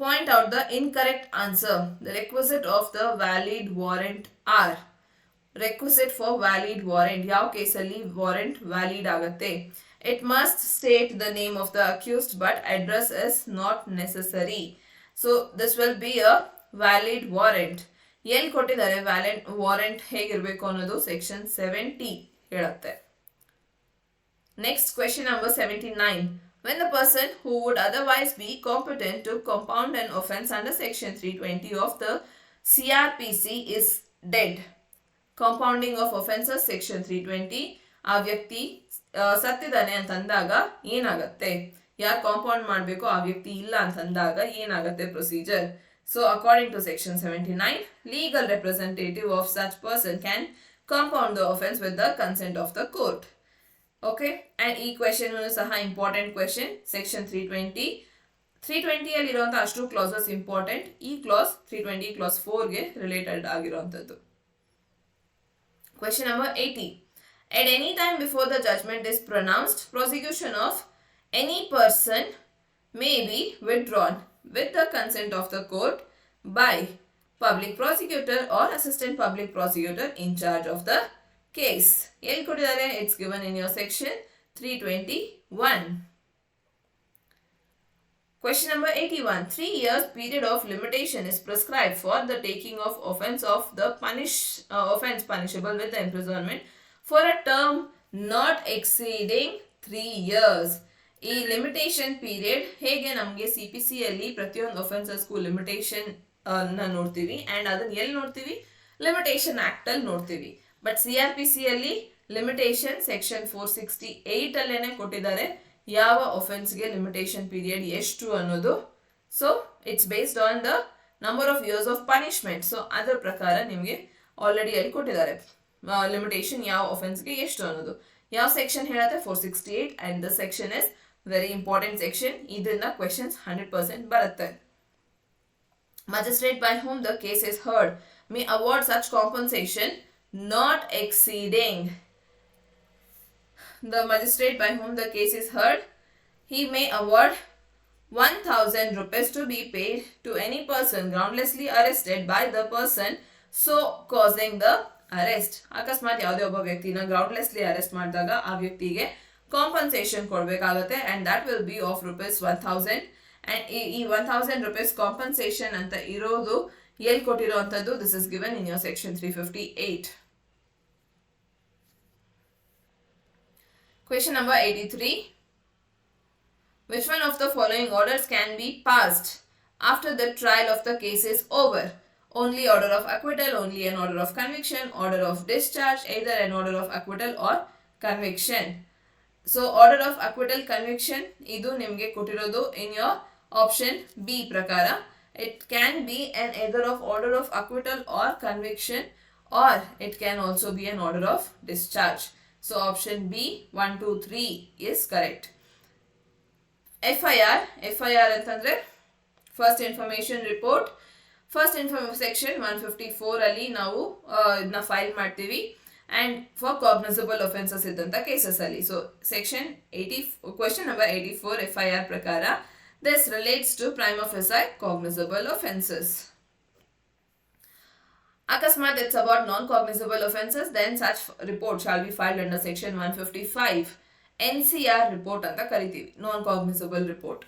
Point out the incorrect answer. The requisite of the valid warrant are. Requisite for valid warrant. ಯಾವ ಕೇಸಲ್ಲಿ warrant valid ಆಗುತ್ತೆ? It must state the name of the accused but address is not necessary. So this will be a valid warrant. ಎಲ್ಲಿ ಕೊಟ್ಟಿದ್ದಾರೆ valid warrant ಹೇಗಿರಬೇಕು ಅನ್ನೋದು section 70 ಹೇಳುತ್ತೆ. Next question number 79. When the person who would otherwise be competent to compound an offence under section 320 of the CrPC is dead. Compounding of offences section 320. ಆ ವ್ಯಕ್ತಿ ಸತ್ತಿದ್ದಾನೆ ಅಂತಂದಾಗ ಏನಾಗುತ್ತೆ? ಯಾರು ಕಾಂಪೌಂಡ್ ಮಾಡಬೇಕು ಆ ವ್ಯಕ್ತಿ ಇಲ್ಲ ಅಂತಂದಾಗ ಏನಾಗುತ್ತೆ procedure? So according to section 79, legal representative of such person can compound the offence with the consent of the court. Okay, and ಈ question ಸಹ important question. section 320 ಅಲ್ಲಿ ಇರುವಂತ ಅಷ್ಟು clauses important. ಈ clause 320 clause 4 ಗೆ related ಆಗಿರುವಂತದ್ದು. Question number 80. At any time before the judgment is pronounced, prosecution of any person may be withdrawn with the consent of the court by public prosecutor or assistant public prosecutor in charge of the case. ಎಲ್ಲಿ ಕೊಟ್ಟಿದ್ದಾರೆ? It's given in your section 321. Question number 81. 3 years period of limitation is prescribed for the taking of offense of the offense punishable with imprisonment for a term not exceeding 3 years. ಈ limitation period ಹೇಗೆ ನಮಗೆ CPC ಅಲ್ಲಿ ಪ್ರತಿಯೊಂದು ಒಫೆನ್ಸಸ್ಗೂ limitation ನೋಡ್ತೀವಿ and ಅದನ್ನ ಎಲ್ಲಿ ನೋಡ್ತೀವಿ? Limitation act ಅಲ್ಲಿ ನೋಡ್ತೀವಿ. ಬಟ್ CRPC ಅಲ್ಲಿ ಲಿಮಿಟೇಷನ್ ಸೆಕ್ಷನ್ 468 ಅಲ್ಲೇನೆ ಕೊಟ್ಟಿದ್ದಾರೆ ಯಾವ ಒಫೆನ್ಸ್ಗೆ ಲಿಮಿಟೇಷನ್ ಪೀರಿಯಡ್ ಎಷ್ಟು ಅನ್ನೋದು. So it's based on the number of years of punishment. So ಅದರ ಪ್ರಕಾರ ನಿಮಗೆ ಆಲ್ರೆಡಿ ಅಲ್ಲಿ ಕೊಟ್ಟಿದ್ದಾರೆ ಲಿಮಿಟೇಷನ್ ಯಾವ ಒಫೆನ್ಸ್ಗೆ ಎಷ್ಟು ಅನ್ನೋದು. ಯಾವ ಸೆಕ್ಷನ್ ಹೇಳುತ್ತೆ? 468 and the section is very important section. ಇದರಿಂದ ಕ್ವೆಶನ್ಸ್ 100% ಬರುತ್ತೆ. Magistrate by whom the case is heard may award such compensation not exceeding. The magistrate by whom the case is heard, he may award 1000 rupees to be paid to any person groundlessly arrested by the person so causing the arrest. ಅಕಸ್ಮಾತ್ ಯಾವುದೇ ಒಬ್ಬ ವ್ಯಕ್ತಿನ ಗ್ರೌಂಡ್ಲೆಸ್ಲಿ arrest ಮಾಡಿದಾಗ ಆ ವ್ಯಕ್ತಿಗೆ compensation ಕೊಡಬೇಕಾಗುತ್ತೆ and that will be of rupees 1000. And ಈ 1000 rupees compensation ಅಂತ ಇರೋದು ಎಲ್ಲಿ ಕೊಟ್ಟಿರೋವಂಥದ್ದು? This is given in your section 358. Question number 83. Which one of the following orders can be passed after the trial of the case is over? Only order of acquittal, only an order of conviction, order of discharge, either an order of acquittal or conviction. So order of acquittal, conviction idu nimge kotirodu in your option B prakara. It can be an either of order of acquittal or conviction, or it can also be an order of discharge. So option B 1, 2, 3 is correct. FIR ಅಂತಂದ್ರೆ first information report. First section 154 ಅಲ್ಲಿ ನಾವು ಇದನ್ನ file ಮಾಡ್ತೀವಿ and for cognisable offences ಇದ್ದಂತ cases ಅಲ್ಲಿ. So section 80 question number 84 FIR ಪ್ರಕಾರ this relates to prima facie cognizable offenses. Akasmat it's about non-cognizable offenses, then such report shall be filed under section 155. NCR report anta karitivi, non-cognizable report.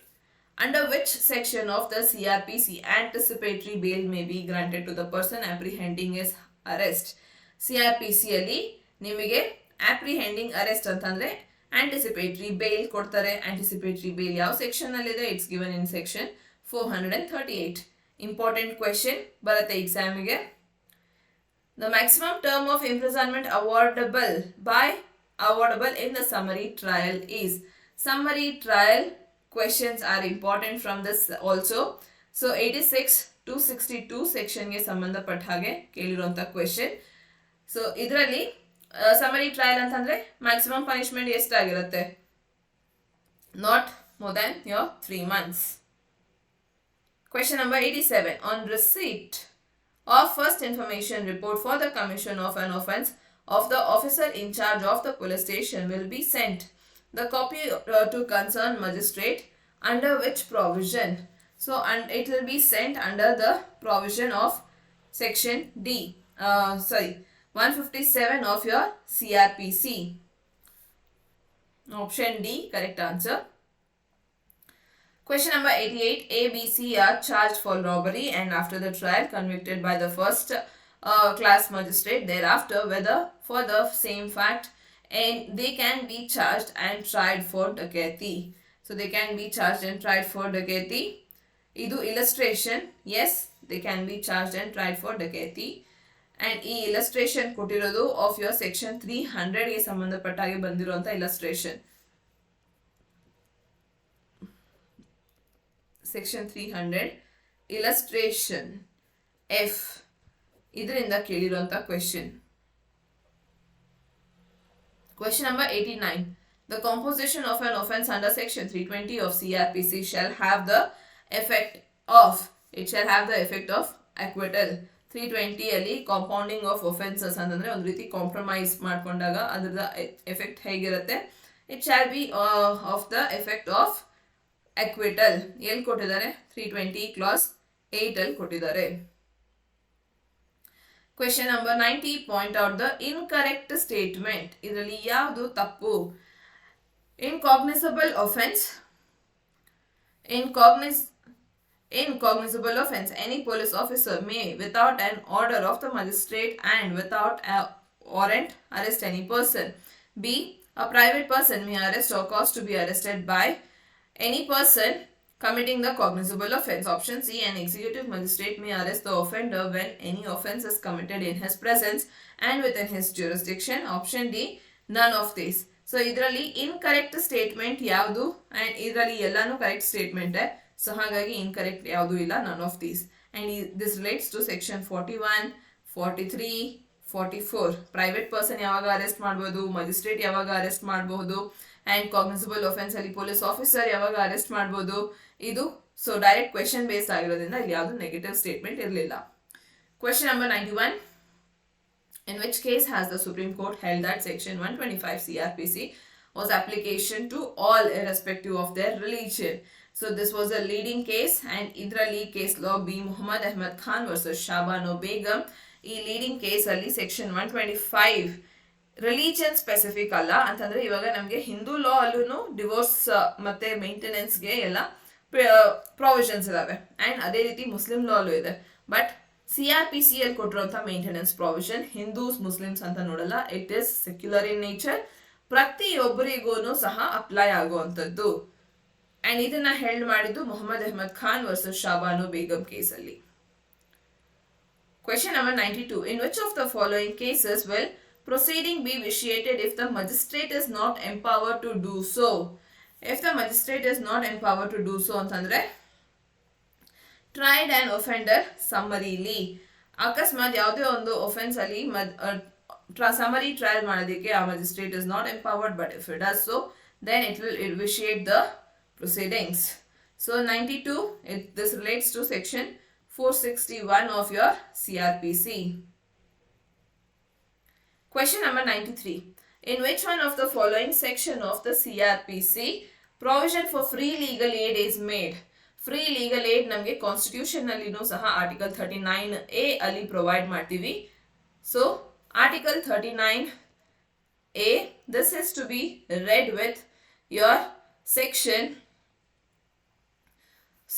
Under which section of the CrPC anticipatory bail may be granted to the person apprehending his arrest? CrPC ಅಲ್ಲಿ ನಿಮಗೆ apprehending arrest ಅಂತಂದ್ರೆ anticipatory bail ಕೊಡ್ತಾರೆ. Anticipatory bail ಯಾವ section ಅಲ್ಲಿ ಇದೆ? It's given in section 438. Important question ಬರುತ್ತೆ ಎಕ್ಸಾಮಿಗೆ. The maximum term of imprisonment awardable in the summary trial is. Summary trial questions are important from this also. So 86 to 62 section ಗೆ ಸಂಬಂಧಪಟ್ಟ ಹಾಗೆ ಕೇಳಿರುವಂತ ಕ್ವೆಶ್ಚನ್. ಸೊ ಇದರಲ್ಲಿ ಸಮ್ಮರಿ ಟ್ರಯಲ್ ಅಂತಂದ್ರೆ maximum punishment ಎಷ್ಟಾಗಿರುತ್ತೆ? Not more than your 3 months. Question number 87. On receipt of first information report for the commission of an offence of the officer in charge of the police station will be sent the copy to concerned magistrate under which provision? So and it will be sent under the provision of section 157 of your CrPC. Option D correct answer. Question number 88. A, B, C are charged for robbery and after the trial convicted by the first class magistrate thereafter whether for the same fact and they can be charged and tried for dacoity. So they can be charged and tried for dacoity. Idu illustration. Yes, they can be charged and tried for dacoity. And ಈ illustration ಕೊಟ್ಟಿರೋದು of your section 300 ಗೆ ಸಂಬಂಧಪಟ್ಟಾಗೆ ಬಂದಿರುವಂತ illustration. Section 300 illustration F ಇದರಿಂದ ಕೇಳಿರುವಂತ question. Question number 89. The composition of an offence under section 320 of CrPC shall have the effect of acquittal. 320 ಅಲ್ಲಿ compounding of offences ಅಂತಂದ್ರೆ ಒಂದು ರೀತಿ compromise ಮಾಡ್ಕೊಂಡಾಗ ಅದರ ಎಫೆಕ್ಟ್ ಹೇಗಿರುತ್ತೆ? It shall be of the effect of acquittal. ಎಲ್ಲಿ ಕೊಟ್ಟಿದ್ದಾರೆ? 320 clause 8 ಅಲ್ಲಿ ಕೊಟ್ಟಿದ್ದಾರೆ. Question number 90, point out the incorrect statement. ಇದರಲ್ಲಿ ಯಾವುದು ತಪ್ಪು? Incognizable offense. Incognizable offense. Any police officer may, without an order of the magistrate and without a warrant, arrest any person. B. A private person may arrest or cause to be arrested by any person committing the cognizable offense. Option C. An executive magistrate may arrest the offender when any offense is committed in his presence and within his jurisdiction. Option D. None of these. So ಇದರಲ್ಲಿ incorrect statement ಯಾವುದು and ಇದರಲ್ಲಿ ಎಲ್ಲಾನು correct statement. So ಹಾಗಾಗಿ incorrect ಯಾವುದು ಇಲ್ಲ, none of these. And this relates to section 41, 43, 44. Private person ಯಾವಾಗ arrest ಮಾಡ್ಬೋದು, magistrate ಯಾವಾಗ ಅರೆಸ್ಟ್ ಮಾಡಬಹುದು, ಅಂಡ್ ಕಾಗ್ನಿಸಬಲ್ ಒಫೆನ್ಸ್ ಅಲ್ಲಿ ಪೊಲೀಸ್ ಆಫೀಸರ್ ಯಾವಾಗ ಅರೆಸ್ಟ್ ಮಾಡ್ಬೋದು. ಇದು ಸೊ ಡೈರೆಕ್ಟ್ ಕ್ವೆಶನ್ ಬೇಸ್ಡ್ ಆಗಿರೋದ್ರಿಂದ ಇಲ್ಲಿ ಯಾವುದು ನೆಗೆಟಿವ್ ಸ್ಟೇಟ್ಮೆಂಟ್ ಇರಲಿಲ್ಲ. Question number 91. In which case has the Supreme Court held that section 125 CrPC was application to all irrespective of their religion. So this was a leading case and idrali case law B. Muhammad Ahmad Khan versus Shabano Begum. ಈ leading case ಅಲ್ಲಿ section 125 religion specific ಅಲ್ಲ ಅಂತಂದ್ರೆ ಇವಾಗ ನಮಗೆ ಹಿಂದೂ ಲಾ ಅಲ್ಲೂ divorce ಮತ್ತೆ maintenance ಗೆ ಎಲ್ಲ ಪ್ರೊವಿಷನ್ಸ್ ಇದಾವೆ ಅಂಡ್ ಅದೇ ರೀತಿ ಮುಸ್ಲಿಂ ಲಾ ಅಲ್ಲೂ ಇದೆ. ಬಟ್ CrPC ಅಲ್ಲಿ ಕೊಟ್ಟಿರುವಂತಹ ಮೇಂಟೆನೆನ್ಸ್ ಪ್ರಾವಿಷನ್ ಹಿಂದೂಸ್ ಮುಸ್ಲಿಮ್ಸ್ ಅಂತ ನೋಡಲ್ಲ, it is secular in nature, ಪ್ರತಿಯೊಬ್ಬರಿಗೂ ಸಹ ಅಪ್ಲೈ ಆಗುವಂಥದ್ದು. ಅಂಡ್ ಇದನ್ನ ಹೆಲ್ಡ್ ಮಾಡಿದ್ದು ಮೊಹಮ್ಮದ್ ಅಹ್ಮದ್ ಖಾನ್ ವರ್ಸಸ್ ಶಾಬಾನು ಬೇಗಂ ಕೇಸಲ್ಲಿ. Question number 92. In which of the following cases will proceeding be vitiated if the magistrate is not empowered to do so? If the magistrate is not empowered to do so ಅಂತಂದ್ರೆ tried an offender summarily. ಅಕಸ್ಮಾತ್ ಯಾವುದೇ ಒಂದು offence ಅಲ್ಲಿ summary trial ಮಾಡೋದಕ್ಕೆ ಆ magistrate is not empowered, but if it does so then it will initiate the proceedings. So 92, this relates to section 461 of your CrPC. Question number 93. In which one of the following section of the CrPC provision for free legal aid is made? Free legal aid ನಮಗೆ constitution ನಲ್ಲಿನೂ ಸಹ article 39A ಅಲ್ಲಿ provide ಮಾಡ್ತೀವಿ. So article 39A, this is to be read with your section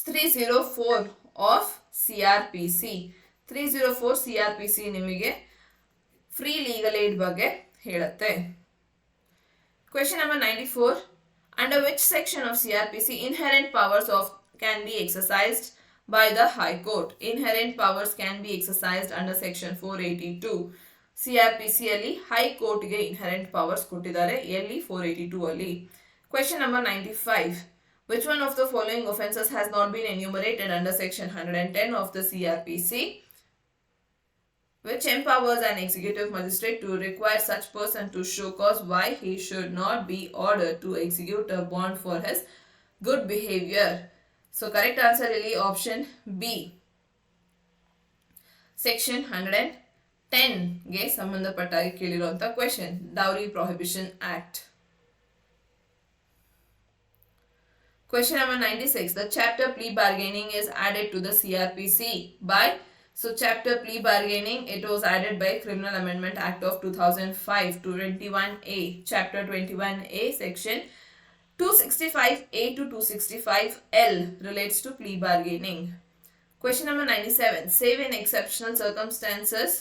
304 of CrPC. 304 CrPC ನಿಮಗೆ free legal aid ಬಗ್ಗೆ ಹೇಳುತ್ತೆ. Question number 94. Under which section of CrPC inherent powers can be exercised by the High Court? Inherent powers can be exercised under section 482. CrPC ಅಲ್ಲಿ High Court ಗೆ inherent powers ಕೊಟ್ಟಿದ್ದಾರೆ, ಎಲ್ಲಿ 482 ಅಲ್ಲಿ. Question number 95. Which one of the following offences has not been enumerated under section 110 of the CrPC, which empowers an executive magistrate to require such person to show cause why he should not be ordered to execute a bond for his good behavior? So correct answer really option B. Section 110 ಗೆ ಸಂಬಂಧಪಟ್ಟಾಗಿ ಕೇಳಿರುವಂತ ಕ್ವೆಶ್ಚನ್, dowry prohibition act. Question number 96. The chapter plea bargaining is added to the CrPC by, so chapter plea bargaining, it was added by Criminal Amendment Act of 2005 to 21A. Chapter 21A section 265A to 265L relates to plea bargaining. Question number 97. Save in exceptional circumstances,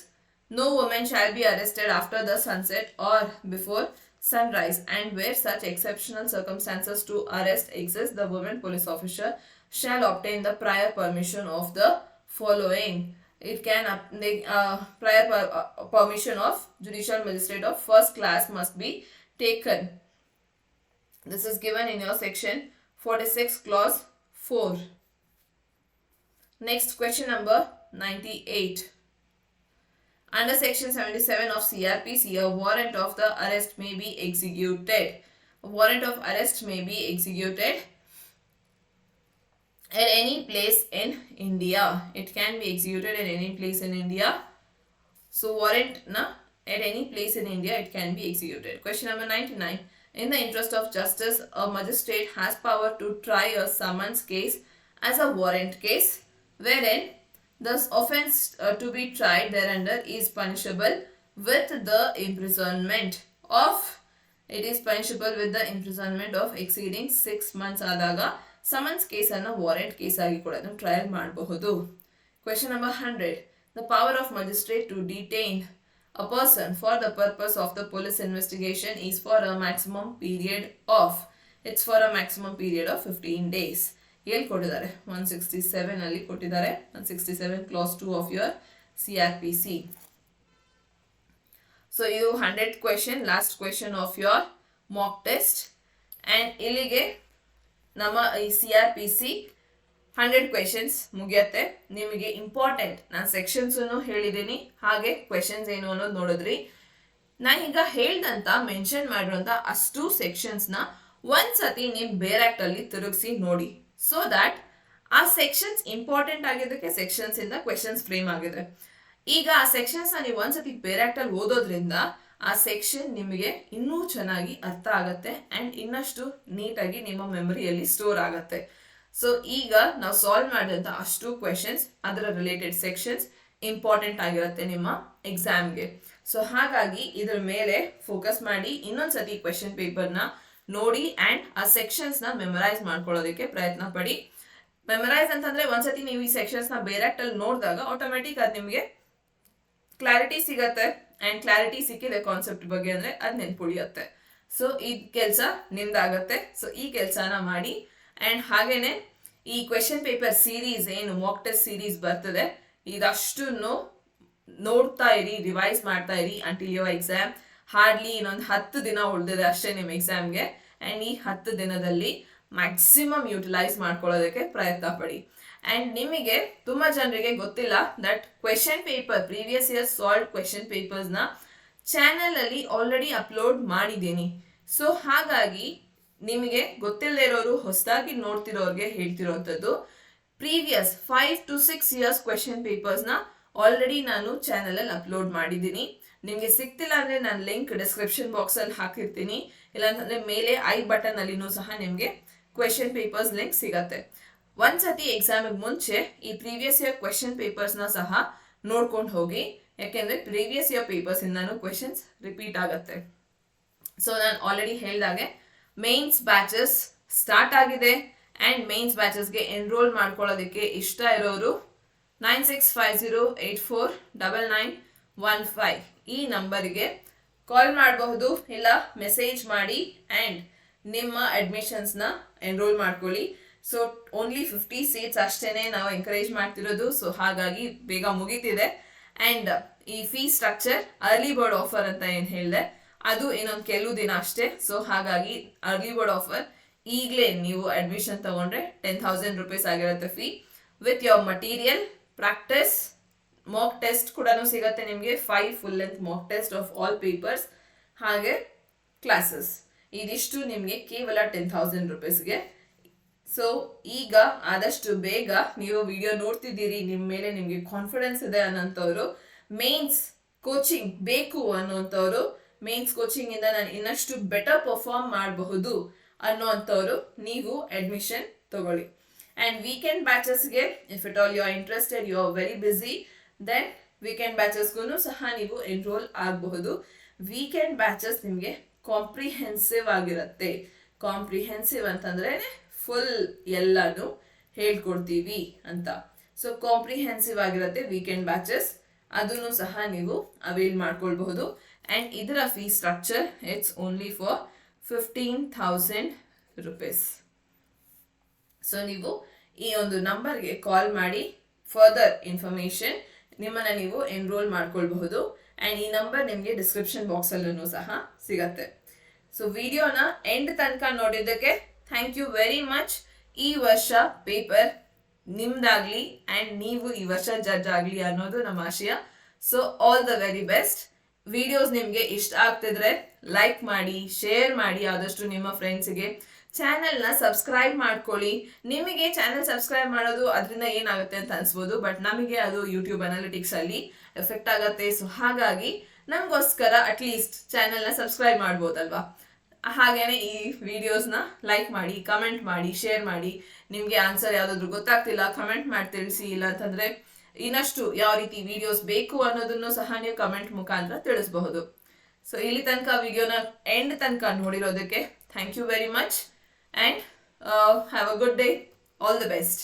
no woman shall be arrested after the sunset or before sunrise, and where such exceptional circumstances to arrest exist, the woman police officer shall obtain the prior permission of the following. It can prior permission of judicial magistrate of first class must be taken. This is given in your section 46 clause 4. Next, question number 98. Under section 77 of CrPC, a warrant of the arrest may be executed. A warrant of arrest may be executed at any place in India. It can be executed at any place in India. So warrant at any place in India it can be executed. Question number 99. In the interest of justice, a magistrate has power to try a summons case as a warrant case, wherein The offense to be tried thereunder is punishable with the imprisonment of exceeding 6 months ಆದಾಗ summons ಕೇಸನ್ನು warrant case ಆಗಿ ಕೂಡ trial ಮಾಡಬಹುದು. Question number 100. The power of magistrate to detain a person for the purpose of the police investigation is for a maximum period of 15 days. ಎಲ್ಲಿ ಕೊಟ್ಟಿದ್ದಾರೆ 167 ಅಲ್ಲಿ ಕೊಟ್ಟಿದ್ದಾರೆ. 167 clause 2 of your CrPC. So ಇದು 100th question, last question of your mock test. And ಇಲ್ಲಿಗೆ ನಮ್ಮ ಈ CrPC 100 questions ಮುಗಿಯತ್ತೆ. ನಿಮಗೆ important ನಾನು ಸೆಕ್ಷನ್ಸ್ ಹೇಳಿದ್ದೀನಿ, ಹಾಗೆ ಕ್ವೆಶನ್ಸ್ ಏನು ಅನ್ನೋದು ನೋಡಿದ್ರಿ. ನಾನು ಈಗ ಹೇಳ್ದಂತ ಮೆನ್ಷನ್ ಮಾಡಿರುವಂತ ಅಷ್ಟು ಸೆಕ್ಷನ್ಸ್ನ ಒಂದ್ಸತಿ ನೀವು ಬೇರೆಕ್ಟ್ ಅಲ್ಲಿ ತಿರುಗಿಸಿ ನೋಡಿ. ಸೊ ದ್ಯಾಟ್ ಆ ಸೆಕ್ಷನ್ಸ್ ಇಂಪಾರ್ಟೆಂಟ್ ಆಗಿದ್ದಕ್ಕೆ ಸೆಕ್ಷನ್ಸ್ ಇಂದ ಕ್ವೆಶನ್ಸ್ ಫ್ರೇಮ್ ಆಗಿದೆ. ಈಗ ಆ ಸೆಕ್ಷನ್ಸ್ ನೀವು ಒಂದ್ಸತಿ ಬೇರೆಕ್ಟ್ ಅಲ್ಲಿ ಓದೋದ್ರಿಂದ ಆ ಸೆಕ್ಷನ್ ನಿಮಗೆ ಇನ್ನೂ ಚೆನ್ನಾಗಿ ಅರ್ಥ ಆಗತ್ತೆ ಅಂಡ್ ಇನ್ನಷ್ಟು ನೀಟಾಗಿ ನಿಮ್ಮ ಮೆಮರಿಯಲ್ಲಿ ಸ್ಟೋರ್ ಆಗತ್ತೆ. ಸೊ ಈಗ ನಾವು ಸಾಲ್ವ್ ಮಾಡಿದಂತ ಅಷ್ಟು ಕ್ವೆಶನ್ಸ್ ಅದರ ರಿಲೇಟೆಡ್ ಸೆಕ್ಷನ್ಸ್ ಇಂಪಾರ್ಟೆಂಟ್ ಆಗಿರುತ್ತೆ ನಿಮ್ಮ ಎಕ್ಸಾಮ್ಗೆ. ಸೊ ಹಾಗಾಗಿ ಇದ್ರ ಮೇಲೆ ಫೋಕಸ್ ಮಾಡಿ ಇನ್ನೊಂದ್ಸತಿ ಕ್ವೆಶನ್ ಪೇಪರ್ನ ನೋಡಿ ಅಂಡ್ ಆ ಸೆಕ್ಷನ್ಸ್ ನ ಮೆಮರೈಸ್ ಮಾಡ್ಕೊಳ್ಳೋದಕ್ಕೆ ಪ್ರಯತ್ನ ಪಡಿ. ಮೆಮರೈಸ್ ಅಂತಂದ್ರೆ ಒಂದ್ಸತಿ ನೀವು ಈ ಸೆಕ್ಷನ್ಸ್ ನ ಬೇರೆಕ್ಟ್ ಅಲ್ಲಿ ನೋಡಿದಾಗ ಆಟೋಮೆಟಿಕ್ ಅದು ನಿಮಗೆ ಕ್ಲಾರಿಟಿ ಸಿಗತ್ತೆ ಅಂಡ್ ಕ್ಲಾರಿಟಿ ಸಿಕ್ಕಿದೆ ಕಾನ್ಸೆಪ್ಟ್ ಬಗ್ಗೆ ಅಂದ್ರೆ ಅದು ನೆನ್ಪುಳಿಯತ್ತೆ. ಸೊ ಈ ಕೆಲಸ ನಿಮ್ದಾಗತ್ತೆ. ಸೊ ಈ ಕೆಲಸನ ಮಾಡಿ ಅಂಡ್ ಹಾಗೇನೆ ಈ ಕ್ವೆಶನ್ ಪೇಪರ್ ಸೀರೀಸ್ ಏನು ಮಾಕ್ ಟೆಸ್ಟ್ ಸೀರೀಸ್ ಬರ್ತದೆ ಇದಷ್ಟನ್ನು ನೋಡ್ತಾ ಇರಿ, ರಿವೈಸ್ ಮಾಡ್ತಾ ಇರಿ ಅಂಟಿಲ್ ಯುವರ್ ಎಕ್ಸಾಮ್. ಹಾರ್ಡ್ಲಿ ಇನ್ನೊಂದು 10 ದಿನ ಉಳಿದಿದೆ ಅಷ್ಟೇ ನಿಮ್ಮ ಎಕ್ಸಾಮ್ಗೆ. ಅಂಡ್ ಈ 10 ದಿನದಲ್ಲಿ ಮ್ಯಾಕ್ಸಿಮಮ್ ಯೂಟಿಲೈಸ್ ಮಾಡ್ಕೊಳ್ಳೋದಕ್ಕೆ ಪ್ರಯತ್ನ ಪಡಿ. ಅಂಡ್ ನಿಮಗೆ ತುಂಬಾ ಜನರಿಗೆ ಗೊತ್ತಿಲ್ಲ that question paper previous year solve question papers ನ ಚಾನೆಲ್ ಅಲ್ಲಿ ಆಲ್ರೆಡಿ ಅಪ್ಲೋಡ್ ಮಾಡಿದ್ದೀನಿ. ಸೊ ಹಾಗಾಗಿ ನಿಮಗೆ ಗೊತ್ತಿಲ್ಲದೆ ಇರೋರು ಹೊಸದಾಗಿ ನೋಡ್ತಿರೋರಿಗೆ ಹೇಳ್ತಿರೋಂಥದ್ದು, previous 5 to 6 years question papers ನ ಆಲ್ರೆಡಿ ನಾನು ಚಾನೆಲ್ ಅಲ್ಲಿ ಅಪ್ಲೋಡ್ ಮಾಡಿದ್ದೀನಿ. ನಿಮ್ಗೆ ಸಿಗ್ತಿಲ್ಲ ಅಂದ್ರೆ ನಾನು ಲಿಂಕ್ ಡಿಸ್ಕ್ರಿಪ್ಷನ್ ಬಾಕ್ಸ್ ಅಲ್ಲಿ ಹಾಕಿರ್ತೀನಿ, ಇಲ್ಲಾಂತಂದ್ರೆ ಮೇಲೆ ಐ ಬಟನ್ ಅಲ್ಲಿನೂ ಸಹ ನಿಮ್ಗೆ ಕ್ವೆಶನ್ ಪೇಪರ್ಸ್ ಲಿಂಕ್ ಸಿಗತ್ತೆ. ಒಂದ್ಸತಿ ಎಕ್ಸಾಮಿಗೆ ಮುಂಚೆ ಈ ಪ್ರೀವಿಯಸ್ ಇಯರ್ ಕ್ವೆಶನ್ ಪೇಪರ್ಸ್ ನ ಸಹ ನೋಡ್ಕೊಂಡು ಹೋಗಿ, ಯಾಕೆಂದ್ರೆ ಪ್ರೀವಿಯಸ್ ಇಯರ್ ಪೇಪರ್ಸ್ ಇಂದಾನು ಕ್ವೆಶನ್ಸ್ ರಿಪೀಟ್ ಆಗತ್ತೆ. ಸೊ ನಾನು ಆಲ್ರೆಡಿ ಹೇಳ್ದಾಗೆ ಮೇನ್ಸ್ ಬ್ಯಾಚಸ್ ಸ್ಟಾರ್ಟ್ ಆಗಿದೆ ಅಂಡ್ ಮೇನ್ಸ್ ಬ್ಯಾಚಸ್ಗೆ ಎನ್ರೋಲ್ ಮಾಡ್ಕೊಳ್ಳೋದಕ್ಕೆ ಇಷ್ಟ ಇರೋರು 9650849915 ಈ ನಂಬರ್ಗೆ ಕಾಲ್ ಮಾಡಬಹುದು, ಇಲ್ಲ ಮೆಸೇಜ್ ಮಾಡಿ ಅಂಡ್ ನಿಮ್ಮ ಅಡ್ಮಿಷನ್ಸ್ನ ಎನ್ರೋಲ್ ಮಾಡ್ಕೊಳ್ಳಿ. ಸೊ ಓನ್ಲಿ 50 ಸೀಟ್ಸ್ ಅಷ್ಟೇನೆ ನಾವು ಎಂಕರೇಜ್ ಮಾಡ್ತಿರೋದು. ಸೊ ಹಾಗಾಗಿ ಬೇಗ ಮುಗೀತಿದೆ. ಅಂಡ್ ಈ fee structure early bird offer ಅಂತ ಏನು ಹೇಳಿದೆ ಅದು ಇನ್ನೊಂದು ಕೆಲವು ದಿನ ಅಷ್ಟೇ. ಸೊ ಹಾಗಾಗಿ ಅರ್ಲಿ ಬರ್ಡ್ ಆಫರ್ ಈಗಲೇ ನೀವು ಅಡ್ಮಿಷನ್ ತಗೊಂಡ್ರೆ 10,000 rupees ಆಗಿರುತ್ತೆ fee. With your material, practice, mock test ಕೂಡ ಸಿಗತ್ತೆ ನಿಮಗೆ. 5 full length mock test of all papers, ಹಾಗೆ ಕ್ಲಾಸಸ್. ಇದಿಷ್ಟು ನಿಮಗೆ ಕೇವಲ 10,000 rupeesಗೆ. ಸೊ ಈಗ ಆದಷ್ಟು ಬೇಗ ನೀವು ವಿಡಿಯೋ ನೋಡ್ತಿದ್ದೀರಿ, ನಿಮ್ಮ ಮೇಲೆ ನಿಮಗೆ ಕಾನ್ಫಿಡೆನ್ಸ್ ಇದೆ ಅನ್ನೋಂಥವ್ರು, ಮೇನ್ಸ್ ಕೋಚಿಂಗ್ ಬೇಕು ಅನ್ನೋಂಥವ್ರು, ಮೇನ್ಸ್ ಕೋಚಿಂಗ್ ಇಂದ ನಾನು ಇನ್ನಷ್ಟು ಬೆಟರ್ ಪರ್ಫಾರ್ಮ್ ಮಾಡಬಹುದು ಅನ್ನೋಂಥವ್ರು ನೀವು ಅಡ್ಮಿಷನ್ ತಗೊಳ್ಳಿ. ಅಂಡ್ ವೀಕೆಂಡ್ ಬ್ಯಾಚಸ್ಗೆ if it all you are interested, you are very busy, then weekend ಬ್ಯಾಚಸ್ಗೂ ಸಹ ನೀವು ಎನ್ರೋಲ್ ಆಗಬಹುದು. ವೀಕೆಂಡ್ ಬ್ಯಾಚಸ್ ನಿಮಗೆ ಕಾಂಪ್ರಿಹೆನ್ಸಿವ್ ಆಗಿರುತ್ತೆ. ಕಾಂಪ್ರಿಹೆನ್ಸಿವ್ ಅಂತಂದ್ರೆ ಫುಲ್ ಎಲ್ಲಾನು ಹೇಳ್ಕೊಡ್ತೀವಿ ಅಂತ. ಸೊ ಕಾಂಪ್ರಿಹೆನ್ಸಿವ್ ಆಗಿರುತ್ತೆ ವೀಕೆಂಡ್ ಬ್ಯಾಚಸ್, ಅದನ್ನು ಸಹ ನೀವು ಅವೈಲ್ ಮಾಡ್ಕೊಳ್ಬಹುದು. ಅಂಡ್ ಇದರ fee structure it's only for 15,000 rupees. So ನೀವು ಈ ಒಂದು ನಂಬರ್ಗೆ ಕಾಲ್ ಮಾಡಿ ಫರ್ದರ್ ಇನ್ಫಾರ್ಮೇಶನ್ ನಿಮ್ಮನ್ನ ನೀವು ಎನ್ರೋಲ್ ಮಾಡ್ಕೊಳ್ಬಹುದು. ಅಂಡ್ ಈ ನಂಬರ್ ನಿಮಗೆ ಡಿಸ್ಕ್ರಿಪ್ಷನ್ ಬಾಕ್ಸ್ ಅಲ್ಲೂ ಸಹ ಸಿಗತ್ತೆ. ಸೊ ವಿಡಿಯೋನ ಎಂಡ್ ತನಕ ನೋಡಿದ್ದಕ್ಕೆ ಥ್ಯಾಂಕ್ ಯು ವೆರಿ ಮಚ್. ಈ ವರ್ಷ ಪೇಪರ್ ನಿಮ್ದಾಗ್ಲಿ ಅಂಡ್ ನೀವು ಈ ವರ್ಷ ಜಡ್ಜ್ ಆಗ್ಲಿ ಅನ್ನೋದು ನಮ್ಮ ಆಶಯ. So all the very best. Videos ನಿಮ್ಗೆ ಇಷ್ಟ ಆಗ್ತಿದ್ರೆ ಲೈಕ್ ಮಾಡಿ, ಶೇರ್ ಮಾಡಿ ಆದಷ್ಟು ನಿಮ್ಮ ಫ್ರೆಂಡ್ಸ್ಗೆ. ಚಾನೆಲ್ನ ಸಬ್ಸ್ಕ್ರೈಬ್ ಮಾಡ್ಕೊಳ್ಳಿ. ನಿಮಗೆ ಚಾನೆಲ್ ಸಬ್ಸ್ಕ್ರೈಬ್ ಮಾಡೋದು ಅದರಿಂದ ಏನಾಗುತ್ತೆ ಅಂತ ಅನ್ಸ್ಬೋದು, ಬಟ್ ನಮಗೆ ಅದು ಯೂಟ್ಯೂಬ್ ಅನಾಲಿಟಿಕ್ಸ್ ಅಲ್ಲಿ ಎಫೆಕ್ಟ್ ಆಗುತ್ತೆ. ಸೊ ಹಾಗಾಗಿ ನಮಗೋಸ್ಕರ ಅಟ್ಲೀಸ್ಟ್ ಚಾನೆಲ್ನ ಸಬ್ಸ್ಕ್ರೈಬ್ ಮಾಡ್ಬೋದಲ್ವಾ. ಹಾಗೇನೆ ಈ ವಿಡಿಯೋಸ್ನ ಲೈಕ್ ಮಾಡಿ, ಕಮೆಂಟ್ ಮಾಡಿ, ಶೇರ್ ಮಾಡಿ. ನಿಮಗೆ ಆನ್ಸರ್ ಯಾವುದಾದ್ರು ಗೊತ್ತಾಗ್ತಿಲ್ಲ ಕಮೆಂಟ್ ಮಾಡಿ ತಿಳಿಸಿ, ಇಲ್ಲ ಅಂತಂದ್ರೆ ಇನ್ನಷ್ಟು ಯಾವ ರೀತಿ ವಿಡಿಯೋಸ್ ಬೇಕು ಅನ್ನೋದನ್ನು ಸಹ ನೀವು ಕಮೆಂಟ್ ಮುಖಾಂತರ ತಿಳಿಸಬಹುದು. ಸೊ ಇಲ್ಲಿ ತನಕ ವಿಡಿಯೋನ ಎಂಡ್ ತನಕ ನೋಡಿರೋದಕ್ಕೆ thank you very much and have a good day. All the best.